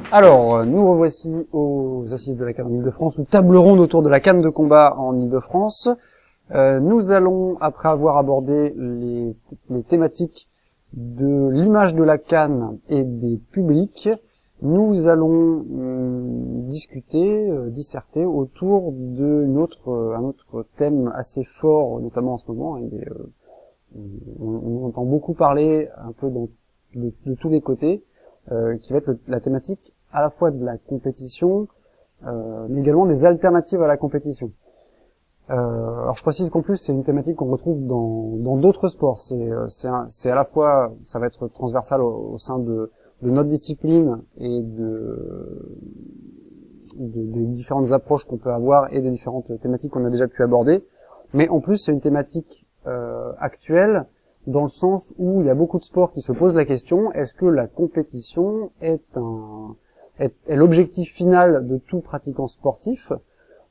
Alors, nous revoici aux Assises de la Cannes en Ile-de-France, ou table ronde autour de la canne de combat en Ile-de-France. Nous allons, après avoir abordé les thématiques de l'image de la canne et des publics, nous allons disserter autour d'un autre thème assez fort, notamment en ce moment. On entend beaucoup parler un peu de tous les côtés, qui va être la thématique à la fois de la compétition, mais également des alternatives à la compétition. Alors je précise qu'en plus c'est une thématique qu'on retrouve dans d'autres sports. C'est à la fois, ça va être transversal au sein de notre discipline et des différentes approches qu'on peut avoir et des différentes thématiques qu'on a déjà pu aborder. Mais en plus c'est une thématique actuelle, dans le sens où il y a beaucoup de sports qui se posent la question: est-ce que la compétition est l'objectif final de tout pratiquant sportif?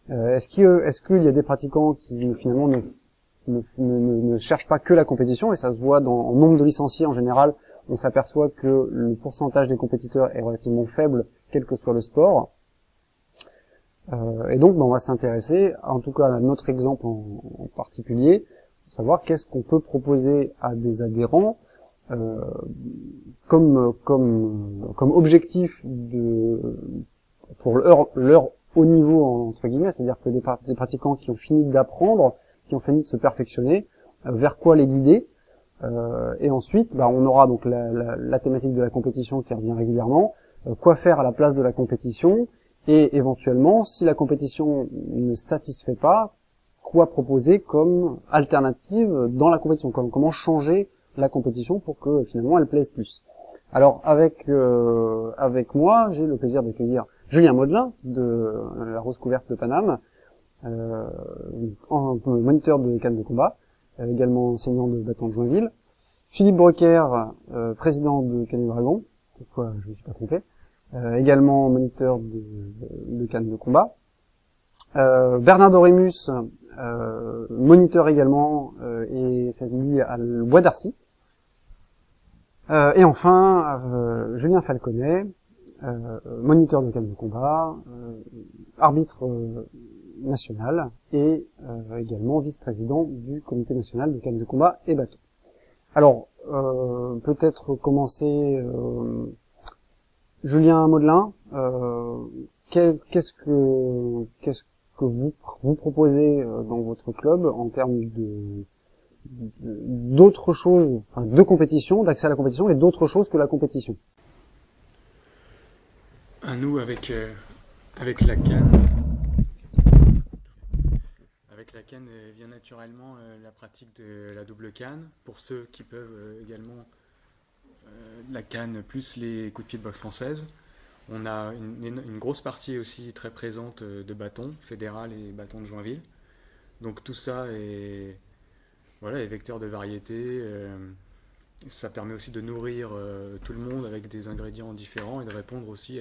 Est-ce qu'il y a des pratiquants qui finalement ne cherchent pas que la compétition, et ça se voit en nombre de licenciés en général. On s'aperçoit que le pourcentage des compétiteurs est relativement faible, quel que soit le sport. Et donc on va s'intéresser, en tout cas à notre exemple en particulier, savoir qu'est-ce qu'on peut proposer à des adhérents comme objectif pour leur haut niveau, entre guillemets, c'est-à-dire que des pratiquants qui ont fini d'apprendre, qui ont fini de se perfectionner, vers quoi les guider. Et ensuite, on aura donc la thématique de la compétition qui revient régulièrement, quoi faire à la place de la compétition, et éventuellement, si la compétition ne satisfait pas, quoi proposer comme alternative dans la compétition, comment changer la compétition pour que finalement elle plaise plus. Alors avec moi, j'ai le plaisir d'accueillir Julien Modelin de la Rose Couverte de Paname, moniteur de canne de combat, également enseignant de bâton de Joinville. Philippe Brecker, président de Cannes Dragon, cette fois je ne me suis pas trompé, également moniteur de canne de combat. Bernard Dorémus, moniteur également, et c'est lui à le Bois d'Arcy. Et enfin, Julien Falconet, moniteur de canne de combat, arbitre national et également vice-président du comité national de canne de combat et bateau. Alors, peut-être commencer, Julien Modelin, qu'est-ce que vous proposez dans votre club en termes d'autres choses, enfin, de compétition, d'accès à la compétition et d'autres choses que la compétition? Nous, avec la canne, vient naturellement la pratique de la double canne, pour ceux qui peuvent également la canne plus les coups de pied de boxe française. On a une grosse partie aussi très présente de bâtons, fédéral et bâtons de Joinville. Donc tout ça est vecteur de variété. Ça permet aussi de nourrir tout le monde avec des ingrédients différents et de répondre aussi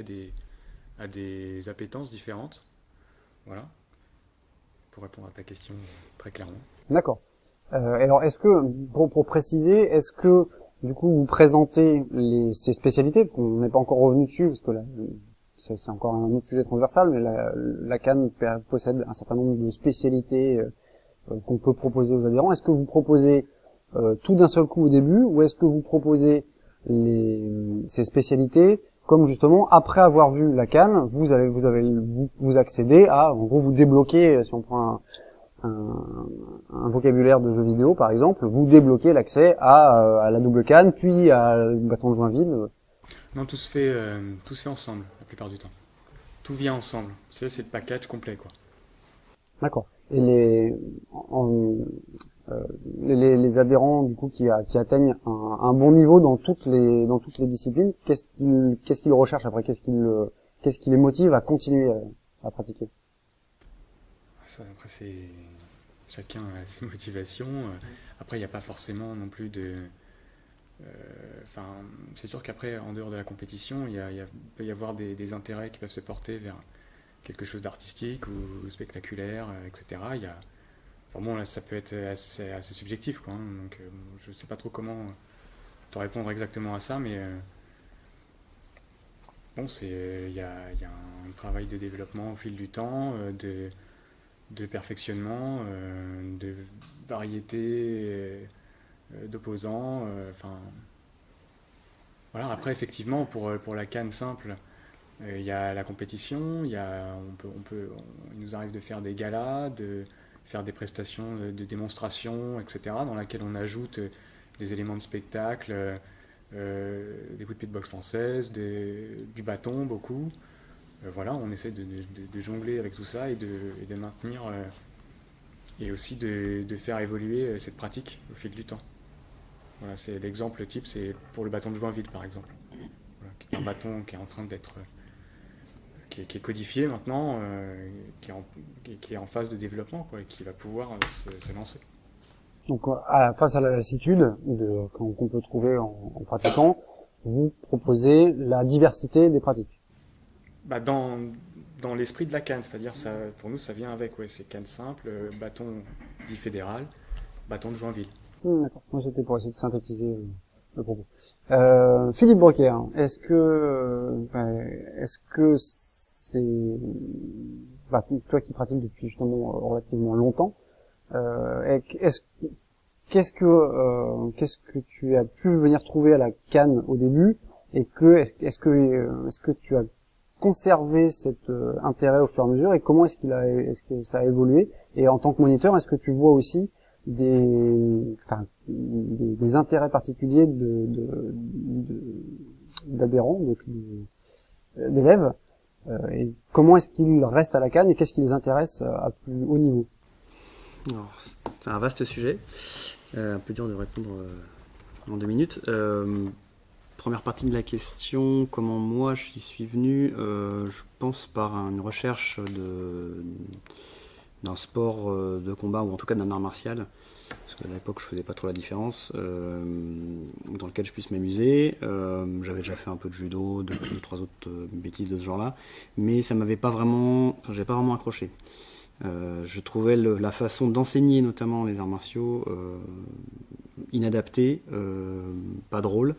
à des appétences différentes. Voilà, pour répondre à ta question très clairement. D'accord. Alors, est-ce que, pour préciser, est-ce que du coup vous présentez ces spécialités, parce qu'on n'est pas encore revenu dessus, parce que là, c'est encore un autre sujet transversal, mais la canne possède un certain nombre de spécialités qu'on peut proposer aux adhérents. Est-ce que vous proposez tout d'un seul coup au début, ou est-ce que vous proposez ces spécialités comme justement après avoir vu la canne, vous accédez à, en gros, vous débloquez, si on prend un vocabulaire de jeux vidéo par exemple, vous débloquez l'accès à la double canne, puis à le bâton de Joinville. Non, tout se fait ensemble la plupart du temps. Tout vient ensemble. C'est le package complet, quoi. D'accord. Et les adhérents du coup qui atteignent un bon niveau dans toutes les disciplines, qu'est-ce qu'ils recherchent après, qu'est-ce qui les motive à continuer à pratiquer? Ça, après, chacun a ses motivations. Après, il n'y a pas forcément non plus de... c'est sûr qu'après, en dehors de la compétition, il peut y avoir des intérêts qui peuvent se porter vers quelque chose d'artistique ou spectaculaire, etc. Là, ça peut être assez subjectif, quoi. Donc, je ne sais pas trop comment te répondre exactement à ça, mais bon, il y a un travail de développement au fil du temps, de perfectionnement, de variété d'opposants. Enfin, voilà. Après, effectivement, pour la canne simple, il y a la compétition, il nous arrive de faire des galas, de faire des prestations de démonstration, etc., dans laquelle on ajoute des éléments de spectacle, des coups de pied de boxe française, du bâton, beaucoup. Voilà, on essaie de jongler avec tout ça et de maintenir et aussi de faire évoluer cette pratique au fil du temps. Voilà, c'est l'exemple type, c'est pour le bâton de Joinville par exemple. Voilà, qui est un bâton qui est en train d'être qui est codifié maintenant, qui est en phase de développement, quoi, et qui va pouvoir se lancer. Donc, face à la lassitude qu'on peut trouver en pratiquant, vous proposez la diversité des pratiques. Bah, dans l'esprit de la canne, c'est-à-dire ça, pour nous ça vient avec, ouais, c'est canne simple, bâton dit fédéral, bâton de Joinville. D'accord. Moi, c'était pour essayer de synthétiser le propos. Philippe Broquer, est-ce que c'est, toi qui pratiques depuis justement relativement longtemps, qu'est-ce que tu as pu venir trouver à la canne au début, et est-ce que tu as conservé cet intérêt au fur et à mesure, et comment est-ce que ça a évolué, et en tant que moniteur, est-ce que tu vois aussi des intérêts particuliers d'adhérents, donc d'élèves, et comment est-ce qu'ils restent à la canne et qu'est-ce qui les intéresse à plus haut niveau? Alors, c'est un vaste sujet, un peu dur de répondre en 2 minutes. Première partie de la question, comment moi j'y suis venu, je pense par une recherche d'un sport de combat, ou en tout cas d'un art martial, parce qu'à l'époque je faisais pas trop la différence, dans lequel je puisse m'amuser. J'avais déjà fait un peu de judo, deux, trois autres bêtises de ce genre-là, mais ça m'avait pas vraiment, j'avais pas vraiment accroché. Je trouvais la façon d'enseigner notamment les arts martiaux inadaptée, pas drôle,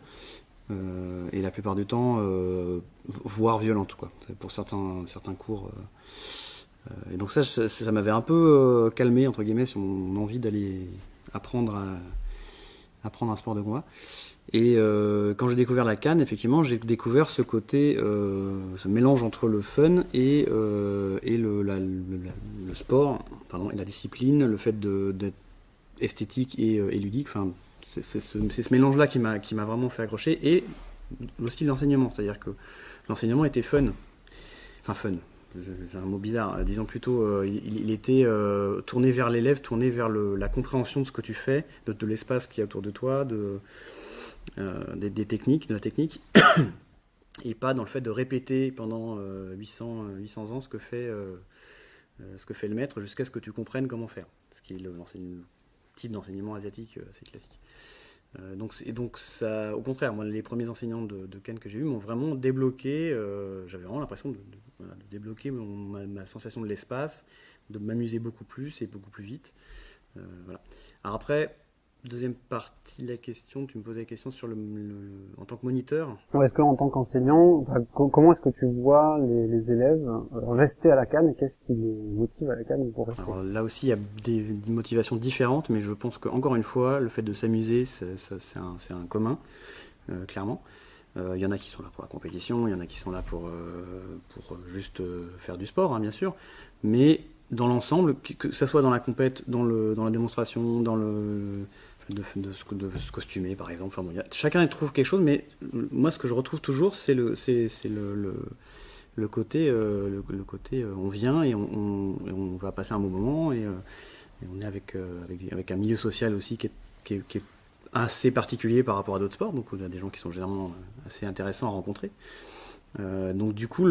et la plupart du temps voire violente, quoi, pour certains cours. Et donc ça m'avait un peu calmé, entre guillemets, sur mon envie d'aller apprendre un sport de combat. Et quand j'ai découvert la canne, effectivement, j'ai découvert ce côté, ce mélange entre le fun et le sport, pardon, et la discipline, le fait d'être esthétique et ludique. Enfin, c'est ce mélange-là qui m'a vraiment fait accrocher, et aussi l'enseignement, c'est-à-dire que l'enseignement était fun. Enfin, fun. C'est un mot bizarre, disons plutôt, il était tourné vers l'élève, tourné vers la compréhension de ce que tu fais, de l'espace qui est autour de toi, des techniques, de la technique, et pas dans le fait de répéter pendant 800 ans ce que fait le maître, jusqu'à ce que tu comprennes comment faire, ce qui est le type d'enseignement asiatique assez classique. Donc ça, au contraire, moi, les premiers enseignants de canne que j'ai eus m'ont vraiment débloqué. J'avais vraiment l'impression de débloquer ma sensation de l'espace, de m'amuser beaucoup plus et beaucoup plus vite. Voilà. Alors après, deuxième partie de la question, tu me posais la question sur en tant que moniteur. Est-ce que en tant qu'enseignant, comment est-ce que tu vois les élèves rester à la canne, et qu'est-ce qui les motive à la canne pour rester? Alors là aussi, il y a des motivations différentes, mais je pense qu'encore une fois, le fait de s'amuser, c'est un commun, clairement. Il y en a qui sont là pour la compétition, il y en a qui sont là pour juste faire du sport, hein, bien sûr, mais dans l'ensemble, que ça soit dans la compète, dans la démonstration, dans de se costumer par exemple, enfin, bon, chacun y trouve quelque chose, mais moi ce que je retrouve toujours, c'est le côté on vient et on va passer un bon moment, et on est avec un milieu social aussi qui est assez particulier par rapport à d'autres sports, donc il y a des gens qui sont généralement assez intéressants à rencontrer. Donc du coup,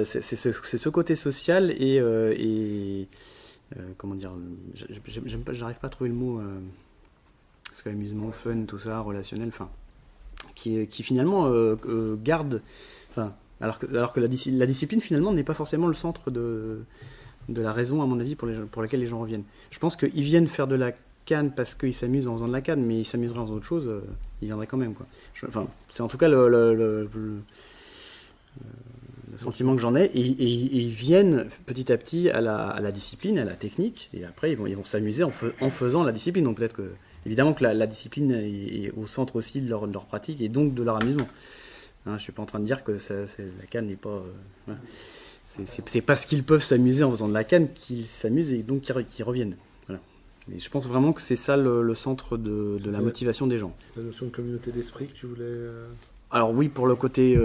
c'est ce côté social et comment dire, j'arrive pas à trouver le mot, parce que amusement, fun, tout ça, relationnel, enfin, qui finalement garde, enfin, alors que la discipline finalement n'est pas forcément le centre de la raison, à mon avis, pour laquelle les gens reviennent. Je pense qu'ils viennent faire de la canne parce qu'ils s'amusent en faisant de la canne, mais ils s'amuseraient en faisant autre chose, ils viendraient quand même, quoi. C'est en tout cas le sentiment que j'en ai, et ils viennent petit à petit à la discipline, à la technique, et après ils vont s'amuser en faisant la discipline. Donc peut-être que, évidemment que la discipline est au centre aussi de leur pratique et donc de leur amusement. Hein, je ne suis pas en train de dire que la canne n'est pas... voilà. C'est parce qu'ils peuvent s'amuser en faisant de la canne qu'ils s'amusent et donc qu'ils reviennent. Voilà. Mais je pense vraiment que c'est ça le centre de la motivation des gens. La notion de communauté d'esprit que tu voulais... Alors oui, pour le côté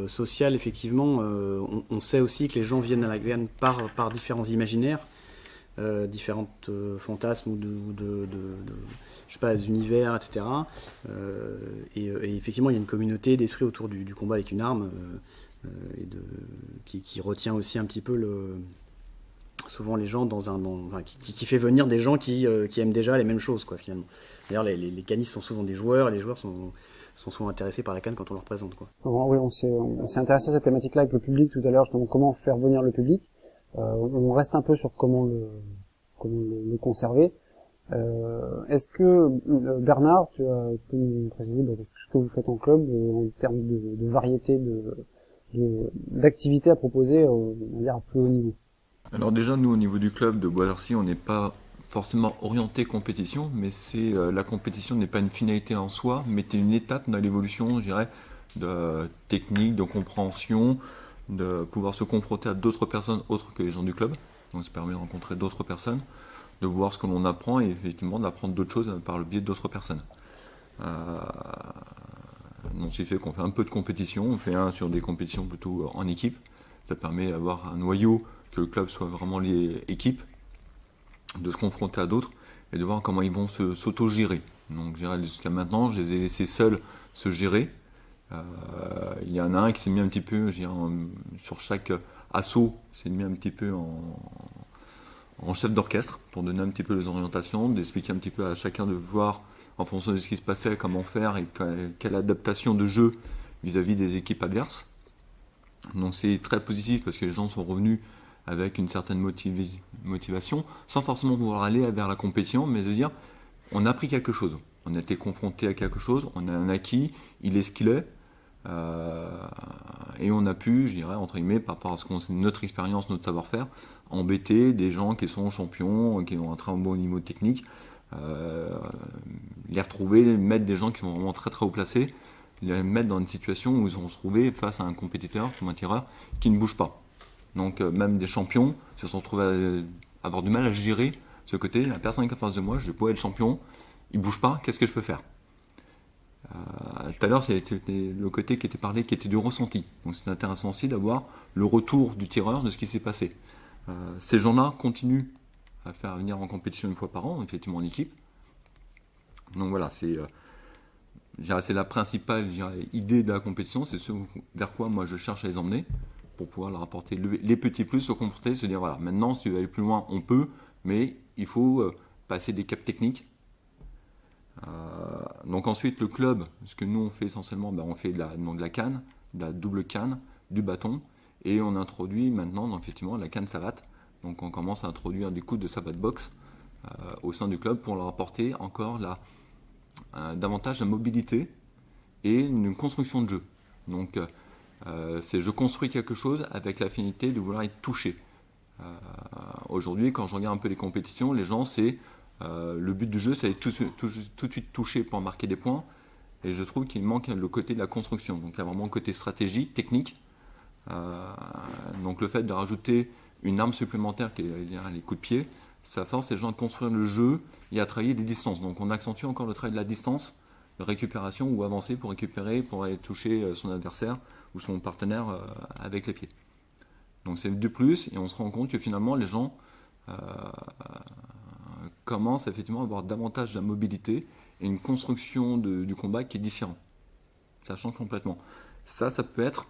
social, effectivement, on sait aussi que les gens viennent à la canne par différents imaginaires, différentes fantasmes ou de je sais pas, des univers, etc. Et effectivement, il y a une communauté d'esprit autour du combat avec une arme qui retient aussi un petit peu souvent les gens qui fait venir des gens qui aiment déjà les mêmes choses, quoi, finalement. D'ailleurs, les canistes sont souvent des joueurs, et les joueurs sont souvent intéressés par la canne quand on leur présente, quoi. Oui, on s'est intéressé à cette thématique-là avec le public tout à l'heure, justement, comment faire venir le public. On reste un peu sur comment le conserver. Est-ce que, Bernard, tu peux nous préciser ce que vous faites en club en termes de variété d'activités à proposer, on va dire à plus haut niveau? Alors déjà, nous, au niveau du club de Bois-d'Arcy, on n'est pas forcément orienté compétition, mais la compétition n'est pas une finalité en soi, mais c'est une étape dans l'évolution, je dirais, de technique, de compréhension, de pouvoir se confronter à d'autres personnes autres que les gens du club. Donc ça permet de rencontrer d'autres personnes, de voir ce que l'on apprend et effectivement d'apprendre d'autres choses par le biais d'autres personnes. Donc ce qui fait qu'on fait un peu de compétition, on fait sur des compétitions plutôt en équipe. Ça permet d'avoir un noyau, que le club soit vraiment lié équipe, de se confronter à d'autres et de voir comment ils vont s'auto-gérer. Donc jusqu'à maintenant, je les ai laissés seuls se gérer. Il y en a un qui s'est mis un petit peu, sur chaque assaut, s'est mis un petit peu en chef d'orchestre pour donner un petit peu les orientations, d'expliquer un petit peu à chacun de voir en fonction de ce qui se passait, comment faire et quelle adaptation de jeu vis-à-vis des équipes adverses. Donc c'est très positif parce que les gens sont revenus avec une certaine motivation, sans forcément pouvoir aller vers la compétition, mais de dire, on a appris quelque chose, on a été confronté à quelque chose, on a un acquis, il est ce qu'il est, et on a pu, je dirais, entre guillemets, par rapport à notre expérience, notre savoir-faire, embêter des gens qui sont champions, qui ont un très bon niveau technique, les retrouver, mettre des gens qui sont vraiment très très haut placés, les mettre dans une situation où ils vont se trouver face à un compétiteur, comme un tireur, qui ne bouge pas. Donc même des champions se sont retrouvés à avoir du mal à gérer ce côté. La personne qui est en face de moi, je peux être champion, il ne bouge pas, qu'est-ce que je peux faire? Tout à l'heure, c'était le côté qui était parlé, qui était du ressenti. Donc c'est intéressant aussi d'avoir le retour du tireur de ce qui s'est passé. Ces gens-là continuent à faire venir en compétition une fois par an, effectivement en équipe. Donc voilà, c'est la principale idée de la compétition, c'est ce vers quoi moi je cherche à les emmener, pour pouvoir leur apporter les petits plus, se confronter, se dire voilà, maintenant si tu veux aller plus loin, on peut, mais il faut passer des caps techniques. Donc ensuite le club, ce que nous on fait essentiellement, on fait de la canne, de la double canne, du bâton, et on introduit maintenant effectivement la canne savate. Donc on commence à introduire des coups de savate box au sein du club pour leur apporter encore davantage de mobilité et une construction de jeu. Donc je construis quelque chose avec la finalité de vouloir être touché. Aujourd'hui, quand je regarde un peu les compétitions, les gens, le but du jeu, c'est d'être tout de suite touché pour marquer des points. Et je trouve qu'il manque le côté de la construction. Donc il y a vraiment le côté stratégie, technique. Donc le fait de rajouter une arme supplémentaire qui est les coups de pied, ça force les gens à construire le jeu et à travailler des distances. Donc on accentue encore le travail de la distance, de récupération ou avancer pour récupérer, pour aller toucher son adversaire ou son partenaire avec les pieds. Donc c'est de plus, et on se rend compte que finalement les gens commencent effectivement à avoir davantage de mobilité et une construction du combat qui est différent. Ça change complètement. Ça peut être,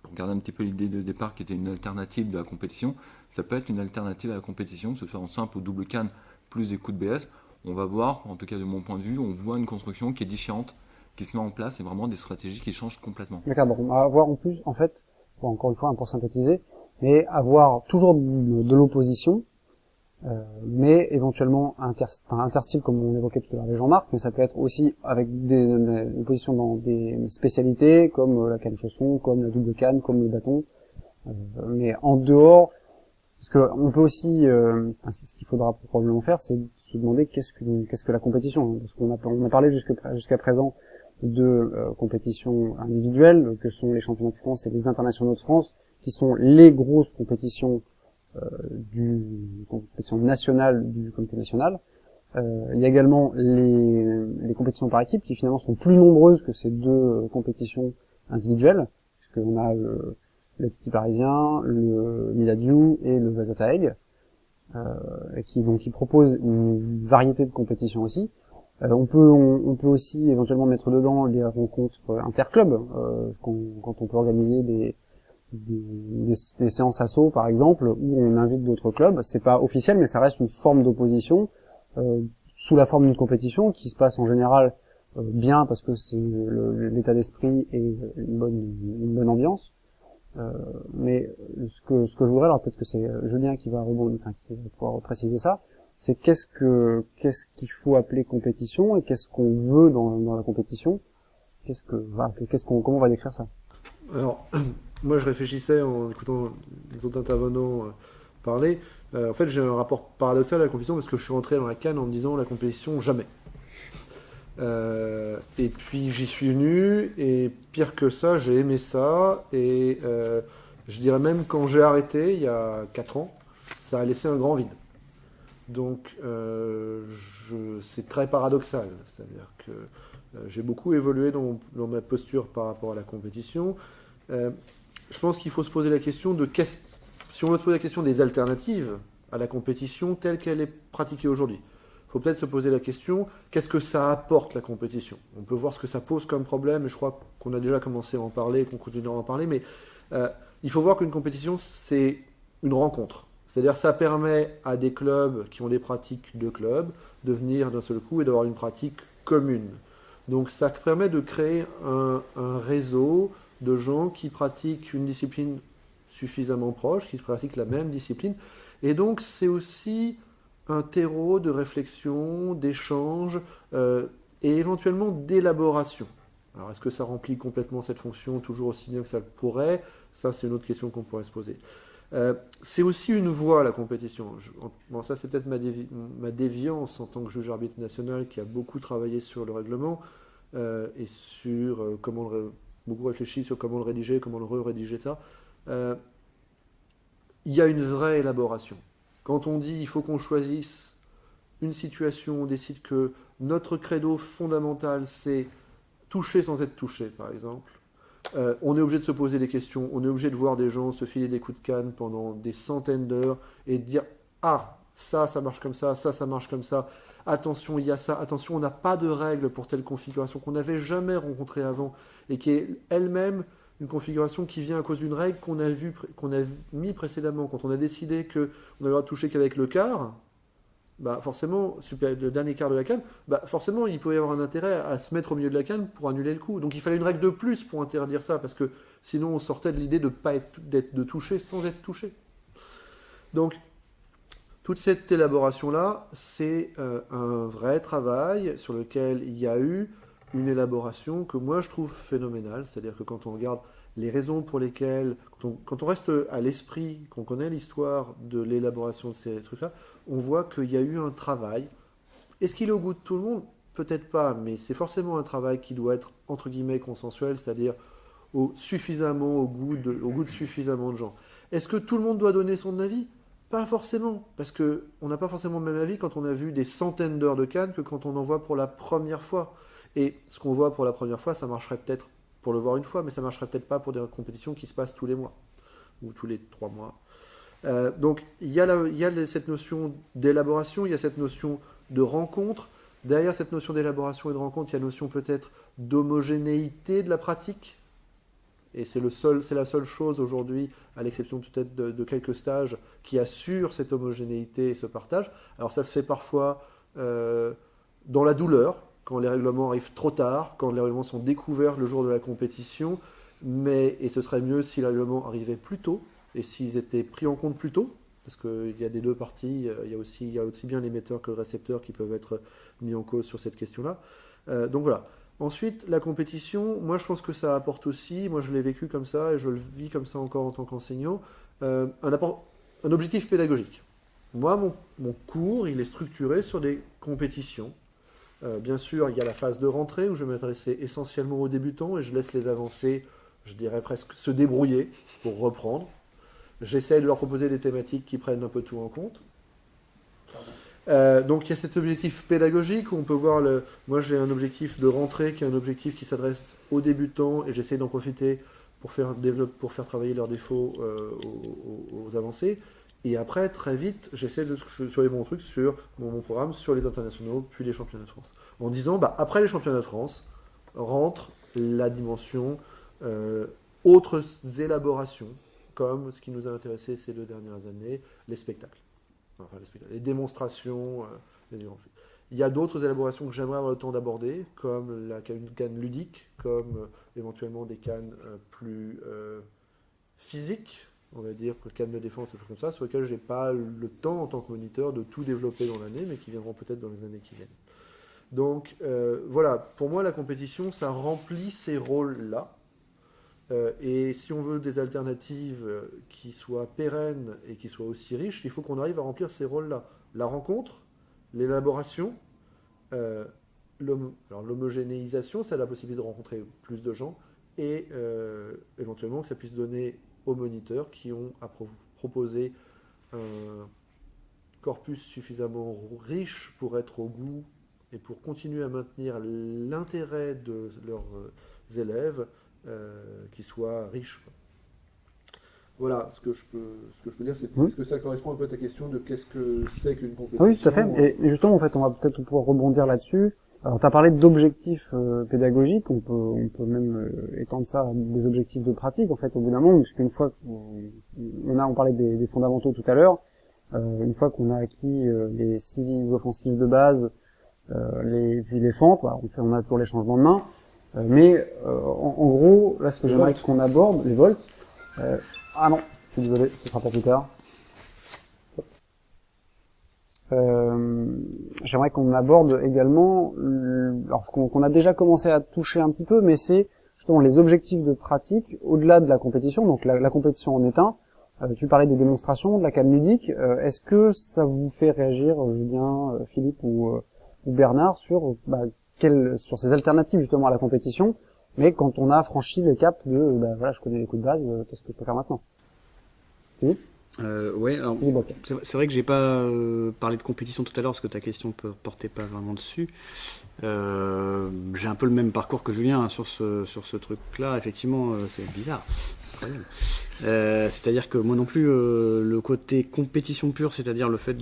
pour regarder un petit peu l'idée de départ qui était une alternative de la compétition, ça peut être une alternative à la compétition, que ce soit en simple ou double canne, plus des coups de BS. On va voir, en tout cas de mon point de vue, on voit une construction qui est différente, qui se met en place et vraiment des stratégies qui changent complètement. D'accord, donc on va avoir en plus, en fait, encore une fois, pour synthétiser, mais avoir toujours de l'opposition, mais éventuellement interstyle comme on évoquait tout à l'heure avec Jean-Marc, mais ça peut être aussi avec des positions dans des spécialités comme la canne chausson, comme la double canne, comme le bâton, mais en dehors, parce que on peut aussi, ce qu'il faudra probablement faire, c'est se demander qu'est-ce que la compétition, parce qu'on a parlé jusqu'à présent de compétitions individuelles que sont les championnats de France et les internationaux de France, qui sont les grosses compétitions compétition nationale du comité national. Il y a également les compétitions par équipe qui finalement sont plus nombreuses que ces deux compétitions individuelles, puisqu'on a le TT parisien, le Miladiou et le Vasata Egg, qui proposent une variété de compétitions aussi. On peut aussi éventuellement mettre dedans les rencontres interclubs, quand on peut organiser des séances assaut par exemple où on invite d'autres clubs. C'est pas officiel mais ça reste une forme d'opposition sous la forme d'une compétition qui se passe en général bien parce que c'est l'état d'esprit et une bonne ambiance. Mais ce que je voudrais, alors peut-être que c'est Julien qui va pouvoir préciser ça, c'est qu'est-ce qu'il faut appeler compétition et qu'est-ce qu'on veut dans la compétition, comment on va décrire ça? Alors, moi je réfléchissais en écoutant les autres intervenants parler. En fait, j'ai un rapport paradoxal à la compétition parce que je suis rentré dans la CAN en me disant la compétition jamais. Et puis j'y suis venu et pire que ça, j'ai aimé ça et je dirais même quand j'ai arrêté il y a 4 ans, ça a laissé un grand vide. Donc c'est très paradoxal, c'est-à-dire que j'ai beaucoup évolué dans ma posture par rapport à la compétition. Je pense qu'il faut se poser la question si on veut se poser la question des alternatives à la compétition telle qu'elle est pratiquée aujourd'hui. Il faut peut-être se poser la question, qu'est-ce que ça apporte la compétition? On peut voir ce que ça pose comme problème, et je crois qu'on a déjà commencé à en parler, qu'on continuera à en parler, mais il faut voir qu'une compétition, c'est une rencontre. C'est-à-dire ça permet à des clubs qui ont des pratiques de club de venir d'un seul coup et d'avoir une pratique commune. Donc ça permet de créer un réseau de gens qui pratiquent une discipline suffisamment proche, qui pratiquent la même discipline. Et donc c'est aussi un terreau de réflexion, d'échange et éventuellement d'élaboration. Alors est-ce que ça remplit complètement cette fonction toujours aussi bien que ça le pourrait? Ça c'est une autre question qu'on pourrait se poser. C'est aussi une voie, la compétition. Bon, ça c'est peut-être ma déviance en tant que juge arbitre national qui a beaucoup travaillé sur le règlement et sur beaucoup réfléchi sur comment le rédiger, comment le re-rédiger ça. Il y a une vraie élaboration. Quand on dit il faut qu'on choisisse une situation, on décide que notre credo fondamental c'est toucher sans être touché, par exemple. On est obligé de se poser des questions, on est obligé de voir des gens se filer des coups de canne pendant des centaines d'heures et de dire « Ah, ça marche comme ça marche comme ça. Attention, il y a ça. Attention, on n'a pas de règle pour telle configuration qu'on n'avait jamais rencontrée avant et qui est elle-même une configuration qui vient à cause d'une règle qu'on a mis précédemment. Quand on a décidé qu'on avait le droit de toucher qu'avec le quart, bah forcément, le dernier quart de la canne, bah forcément, il peut y avoir un intérêt à se mettre au milieu de la canne pour annuler le coup. Donc il fallait une règle de plus pour interdire ça, parce que sinon on sortait de l'idée de toucher sans être touché. Donc, toute cette élaboration-là, c'est un vrai travail sur lequel il y a eu une élaboration que moi je trouve phénoménale. C'est-à-dire que quand on regarde les raisons pour lesquelles, quand on reste à l'esprit, qu'on connaît l'histoire de l'élaboration de ces trucs-là, on voit qu'il y a eu un travail. Est-ce qu'il est au goût de tout le monde? Peut-être pas, mais c'est forcément un travail qui doit être entre guillemets consensuel, c'est-à-dire au goût de suffisamment de gens. Est-ce que tout le monde doit donner son avis? Pas forcément, parce qu'on n'a pas forcément le même avis quand on a vu des centaines d'heures de canne que quand on en voit pour la première fois. Et ce qu'on voit pour la première fois, ça marcherait peut-être pour le voir une fois, mais ça marcherait peut-être pas pour des compétitions qui se passent tous les mois, ou tous les 3 mois. Donc il y a cette notion d'élaboration, il y a cette notion de rencontre. Derrière cette notion d'élaboration et de rencontre, il y a la notion peut-être d'homogénéité de la pratique. Et c'est la seule chose aujourd'hui, à l'exception peut-être de quelques stages, qui assure cette homogénéité et ce partage. Alors ça se fait parfois dans la douleur, quand les règlements arrivent trop tard, quand les règlements sont découverts le jour de la compétition, et ce serait mieux si les règlements arrivaient plus tôt, et s'ils étaient pris en compte plus tôt, parce qu'il y a des deux parties, il y a aussi bien l'émetteur que le récepteur qui peuvent être mis en cause sur cette question-là. Donc voilà. Ensuite, la compétition, moi je pense que ça apporte aussi, moi je l'ai vécu comme ça et je le vis comme ça encore en tant qu'enseignant, un objectif pédagogique. Moi, mon cours, il est structuré sur des compétitions. Bien sûr, il y a la phase de rentrée où je vais m'adresser essentiellement aux débutants et je laisse les avancés, je dirais presque, se débrouiller pour reprendre. J'essaie de leur proposer des thématiques qui prennent un peu tout en compte. Donc il y a cet objectif pédagogique où on peut voir, moi j'ai un objectif de rentrée qui est un objectif qui s'adresse aux débutants et j'essaie d'en profiter pour faire travailler leurs défauts aux avancés. Et après, très vite, j'essaie de structurer mon truc sur mon programme sur les internationaux, puis les championnats de France. En disant, après les championnats de France, rentre la dimension autres élaborations, comme ce qui nous a intéressé ces 2 dernières années, les spectacles. Enfin, les démonstrations. Il y a d'autres élaborations que j'aimerais avoir le temps d'aborder, comme une canne ludique, comme éventuellement des cannes plus physiques, on va dire, que canne de défense, des choses comme ça, sur lesquelles je n'ai pas le temps en tant que moniteur de tout développer dans l'année, mais qui viendront peut-être dans les années qui viennent. Donc voilà, pour moi la compétition, ça remplit ces rôles-là. Et si on veut des alternatives qui soient pérennes et qui soient aussi riches, il faut qu'on arrive à remplir ces rôles-là. La rencontre, l'élaboration, l'homogénéisation, c'est la possibilité de rencontrer plus de gens, et éventuellement que ça puisse donner aux moniteurs qui ont à proposer un corpus suffisamment riche pour être au goût et pour continuer à maintenir l'intérêt de leurs élèves, qui soit riche. Voilà ce que je peux dire. Est-ce que ça correspond un peu à ta question de qu'est-ce que c'est qu'une compétition? Oui, tout à fait. Et justement, en fait, on va peut-être pouvoir rebondir là-dessus. Alors, tu as parlé d'objectifs pédagogiques. On peut même étendre ça à des objectifs de pratique, en fait, au bout d'un moment, parce qu'une fois on parlait des fondamentaux tout à l'heure, une fois qu'on a acquis les 6 offensives de base, puis les fentes, voilà, on a toujours les changements de main. Mais en gros, là, ce que j'aimerais qu'on aborde, les volts. Ah non, je suis désolé, ce sera pour plus tard. J'aimerais qu'on aborde également, alors qu'on a déjà commencé à toucher un petit peu, mais c'est justement les objectifs de pratique au-delà de la compétition. Donc la compétition en est un. Tu parlais des démonstrations, de la canne ludique. Est-ce que ça vous fait réagir, Julien, Philippe ou Bernard, sur ces alternatives justement à la compétition, mais quand on a franchi le cap de voilà, je connais les coups de base, qu'est-ce que je peux faire maintenant? Philippe? Ouais, alors, c'est vrai que j'ai pas parlé de compétition tout à l'heure parce que ta question ne portait pas vraiment dessus. J'ai un peu le même parcours que Julien sur ce truc-là. Effectivement, c'est bizarre. C'est-à-dire que moi non plus, le côté compétition pure, c'est-à-dire le fait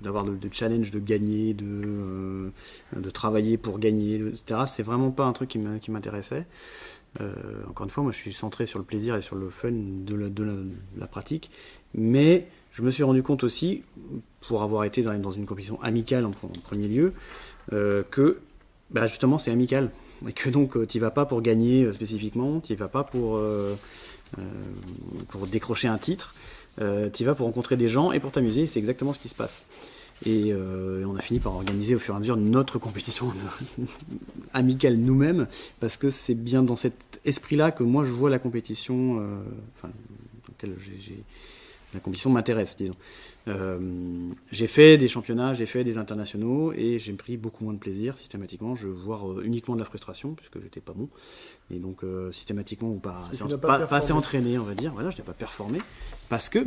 d'avoir de challenge, de gagner, de travailler pour gagner, etc., c'est vraiment pas un truc qui m'intéressait. Encore une fois, moi je suis centré sur le plaisir et sur le fun de la pratique, mais je me suis rendu compte aussi, pour avoir été dans une compétition amicale en premier lieu, que justement c'est amical, et que donc tu n'y vas pas pour gagner spécifiquement, tu n'y vas pas pour décrocher un titre, tu y vas pour rencontrer des gens et pour t'amuser, c'est exactement ce qui se passe. Et on a fini par organiser au fur et à mesure notre compétition amicale nous-mêmes, parce que c'est bien dans cet esprit-là que moi je vois la compétition, dans laquelle la compétition m'intéresse, disons. J'ai fait des championnats, j'ai fait des internationaux, et j'ai pris beaucoup moins de plaisir systématiquement. Je vois uniquement de la frustration, puisque j'étais pas bon, et donc systématiquement pas assez entraîné, on va dire. Voilà, je n'ai pas performé,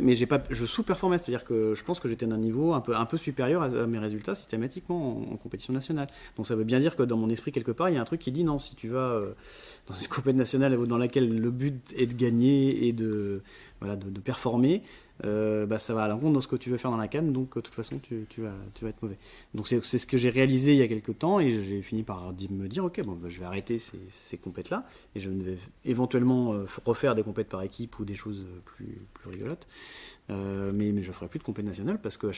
mais je sous-performais, c'est-à-dire que je pense que j'étais d'un niveau un peu supérieur à mes résultats systématiquement en compétition nationale. Donc ça veut bien dire que dans mon esprit quelque part, il y a un truc qui dit non, si tu vas dans une compétition nationale dans laquelle le but est de gagner et de performer, ça va à l'encontre de ce que tu veux faire dans la canne, donc de toute façon tu vas être mauvais. Donc c'est ce que j'ai réalisé il y a quelques temps, et j'ai fini par me dire ok, je vais arrêter ces compètes là, et je vais éventuellement refaire des compètes par équipe ou des choses plus rigolotes, mais je ferai plus de compète nationale, parce que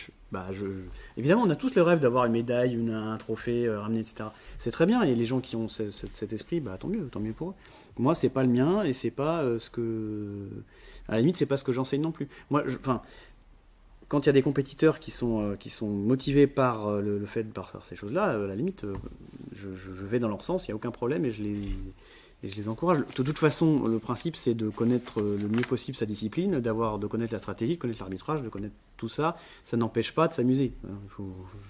évidemment on a tous le rêve d'avoir une médaille, un trophée ramené, etc. C'est très bien, et les gens qui ont cet esprit, tant mieux pour eux. Moi, c'est pas le mien et c'est pas à la limite, c'est pas ce que j'enseigne non plus. Enfin, quand il y a des compétiteurs qui sont motivés par le fait de faire ces choses-là, à la limite, je vais dans leur sens, il n'y a aucun problème et je les encourage. De toute façon, le principe, c'est de connaître le mieux possible sa discipline, de connaître la stratégie, de connaître l'arbitrage, de connaître tout ça. Ça n'empêche pas de s'amuser. Je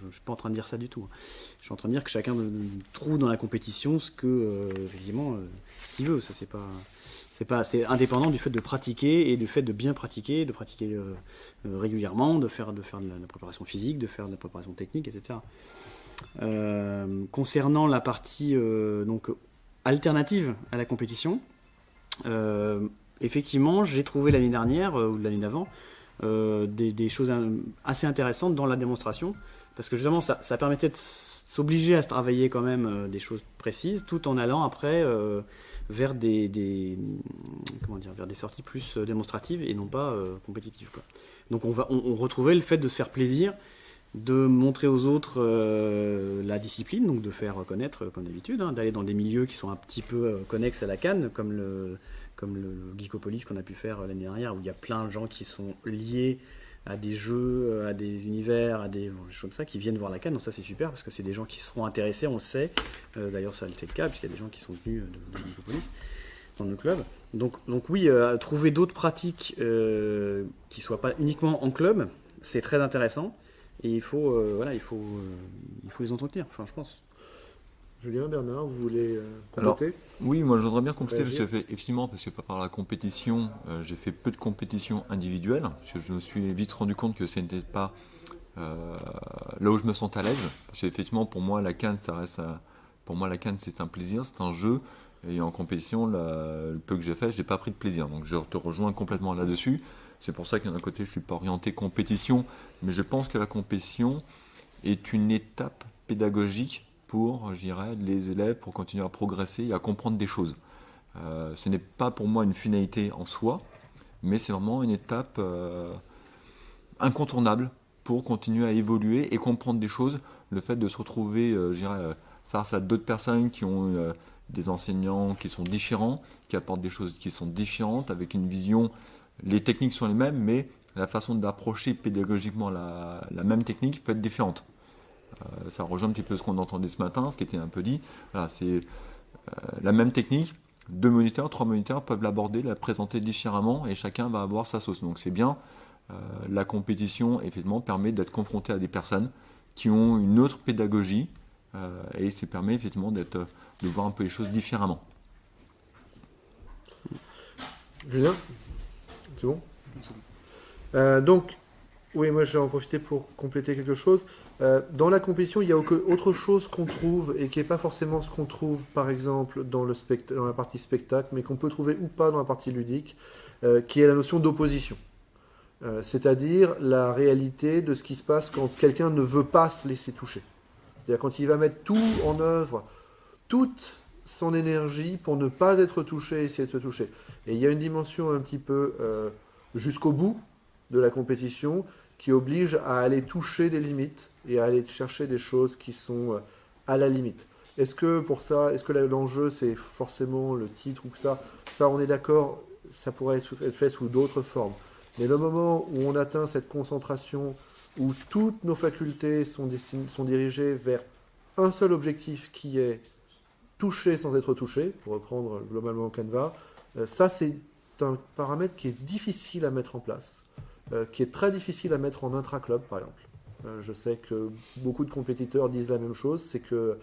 ne suis pas en train de dire ça du tout. Je suis en train de dire que chacun trouve dans la compétition ce qu'il veut. Ça, c'est indépendant du fait de pratiquer et du fait de bien pratiquer, de pratiquer régulièrement, de faire de la préparation physique, de faire de la préparation technique, etc. Concernant la partie donc alternative à la compétition, effectivement, j'ai trouvé l'année dernière ou l'année d'avant des choses assez intéressantes dans la démonstration, parce que justement ça permettait de s'obliger à se travailler quand même des choses précises, tout en allant après vers des sorties plus démonstratives et non pas compétitives, quoi. Donc on retrouvait le fait de se faire plaisir, de montrer aux autres la discipline, donc de faire connaître comme d'habitude, d'aller dans des milieux qui sont un petit peu connexes à la CAN, comme le Geekopolis qu'on a pu faire l'année dernière, où il y a plein de gens qui sont liés à des jeux, à des univers, à des choses comme ça, qui viennent voir la CAN. Donc ça c'est super, parce que c'est des gens qui seront intéressés, on le sait. D'ailleurs ça a été le cas, puisqu'il y a des gens qui sont venus de Geekopolis dans le club. Donc oui, trouver d'autres pratiques qui ne soient pas uniquement en club, c'est très intéressant. Et il faut les entretenir, je pense. Julien, Bernard, vous voulez compléter ? Oui, moi je voudrais bien compléter, parce Réagir. que, effectivement, parce que par la compétition, j'ai fait peu de compétitions individuelles, parce que je me suis vite rendu compte que ce n'était pas là où je me sentais à l'aise, parce qu'effectivement pour moi la CAN, la CAN c'est un plaisir, c'est un jeu, et en compétition, le peu que j'ai fait, je n'ai pas pris de plaisir, donc je te rejoins complètement là-dessus. C'est pour ça que d'un côté je ne suis pas orienté compétition, mais je pense que la compétition est une étape pédagogique pour, je dirais, les élèves, pour continuer à progresser et à comprendre des choses. Ce n'est pas pour moi une finalité en soi, mais c'est vraiment une étape incontournable pour continuer à évoluer et comprendre des choses. Le fait de se retrouver, je dirais, face à d'autres personnes qui ont des enseignants qui sont différents, qui apportent des choses qui sont différentes, avec une vision. Les techniques sont les mêmes, mais la façon d'approcher pédagogiquement la même technique peut être différente. Ça rejoint un petit peu ce qu'on entendait ce matin, ce qui était un peu dit. Voilà, c'est la même technique, 2 moniteurs, 3 moniteurs peuvent l'aborder, la présenter différemment, et chacun va avoir sa sauce. Donc c'est bien. La compétition, effectivement, permet d'être confronté à des personnes qui ont une autre pédagogie, et ça permet effectivement de voir un peu les choses différemment. Julien ? C'est bon ? Donc, oui, moi je vais en profiter pour compléter quelque chose. Dans la compétition, il y a autre chose qu'on trouve et qui n'est pas forcément ce qu'on trouve, par exemple, dans la partie spectacle, mais qu'on peut trouver ou pas dans la partie ludique, qui est la notion d'opposition. C'est-à-dire la réalité de ce qui se passe quand quelqu'un ne veut pas se laisser toucher. C'est-à-dire quand il va mettre tout en œuvre, toute son énergie pour ne pas être touché, essayer de se toucher. Et il y a une dimension un petit peu jusqu'au bout de la compétition qui oblige à aller toucher des limites et à aller chercher des choses qui sont à la limite. Est-ce que l'enjeu c'est forcément le titre ou que ça on est d'accord, ça pourrait être fait sous d'autres formes. Mais le moment où on atteint cette concentration, où toutes nos facultés sont dirigées vers un seul objectif qui est toucher sans être touché, pour reprendre globalement Canva, ça c'est un paramètre qui est difficile à mettre en place, qui est très difficile à mettre en intra-club par exemple. Je sais que beaucoup de compétiteurs disent la même chose, c'est que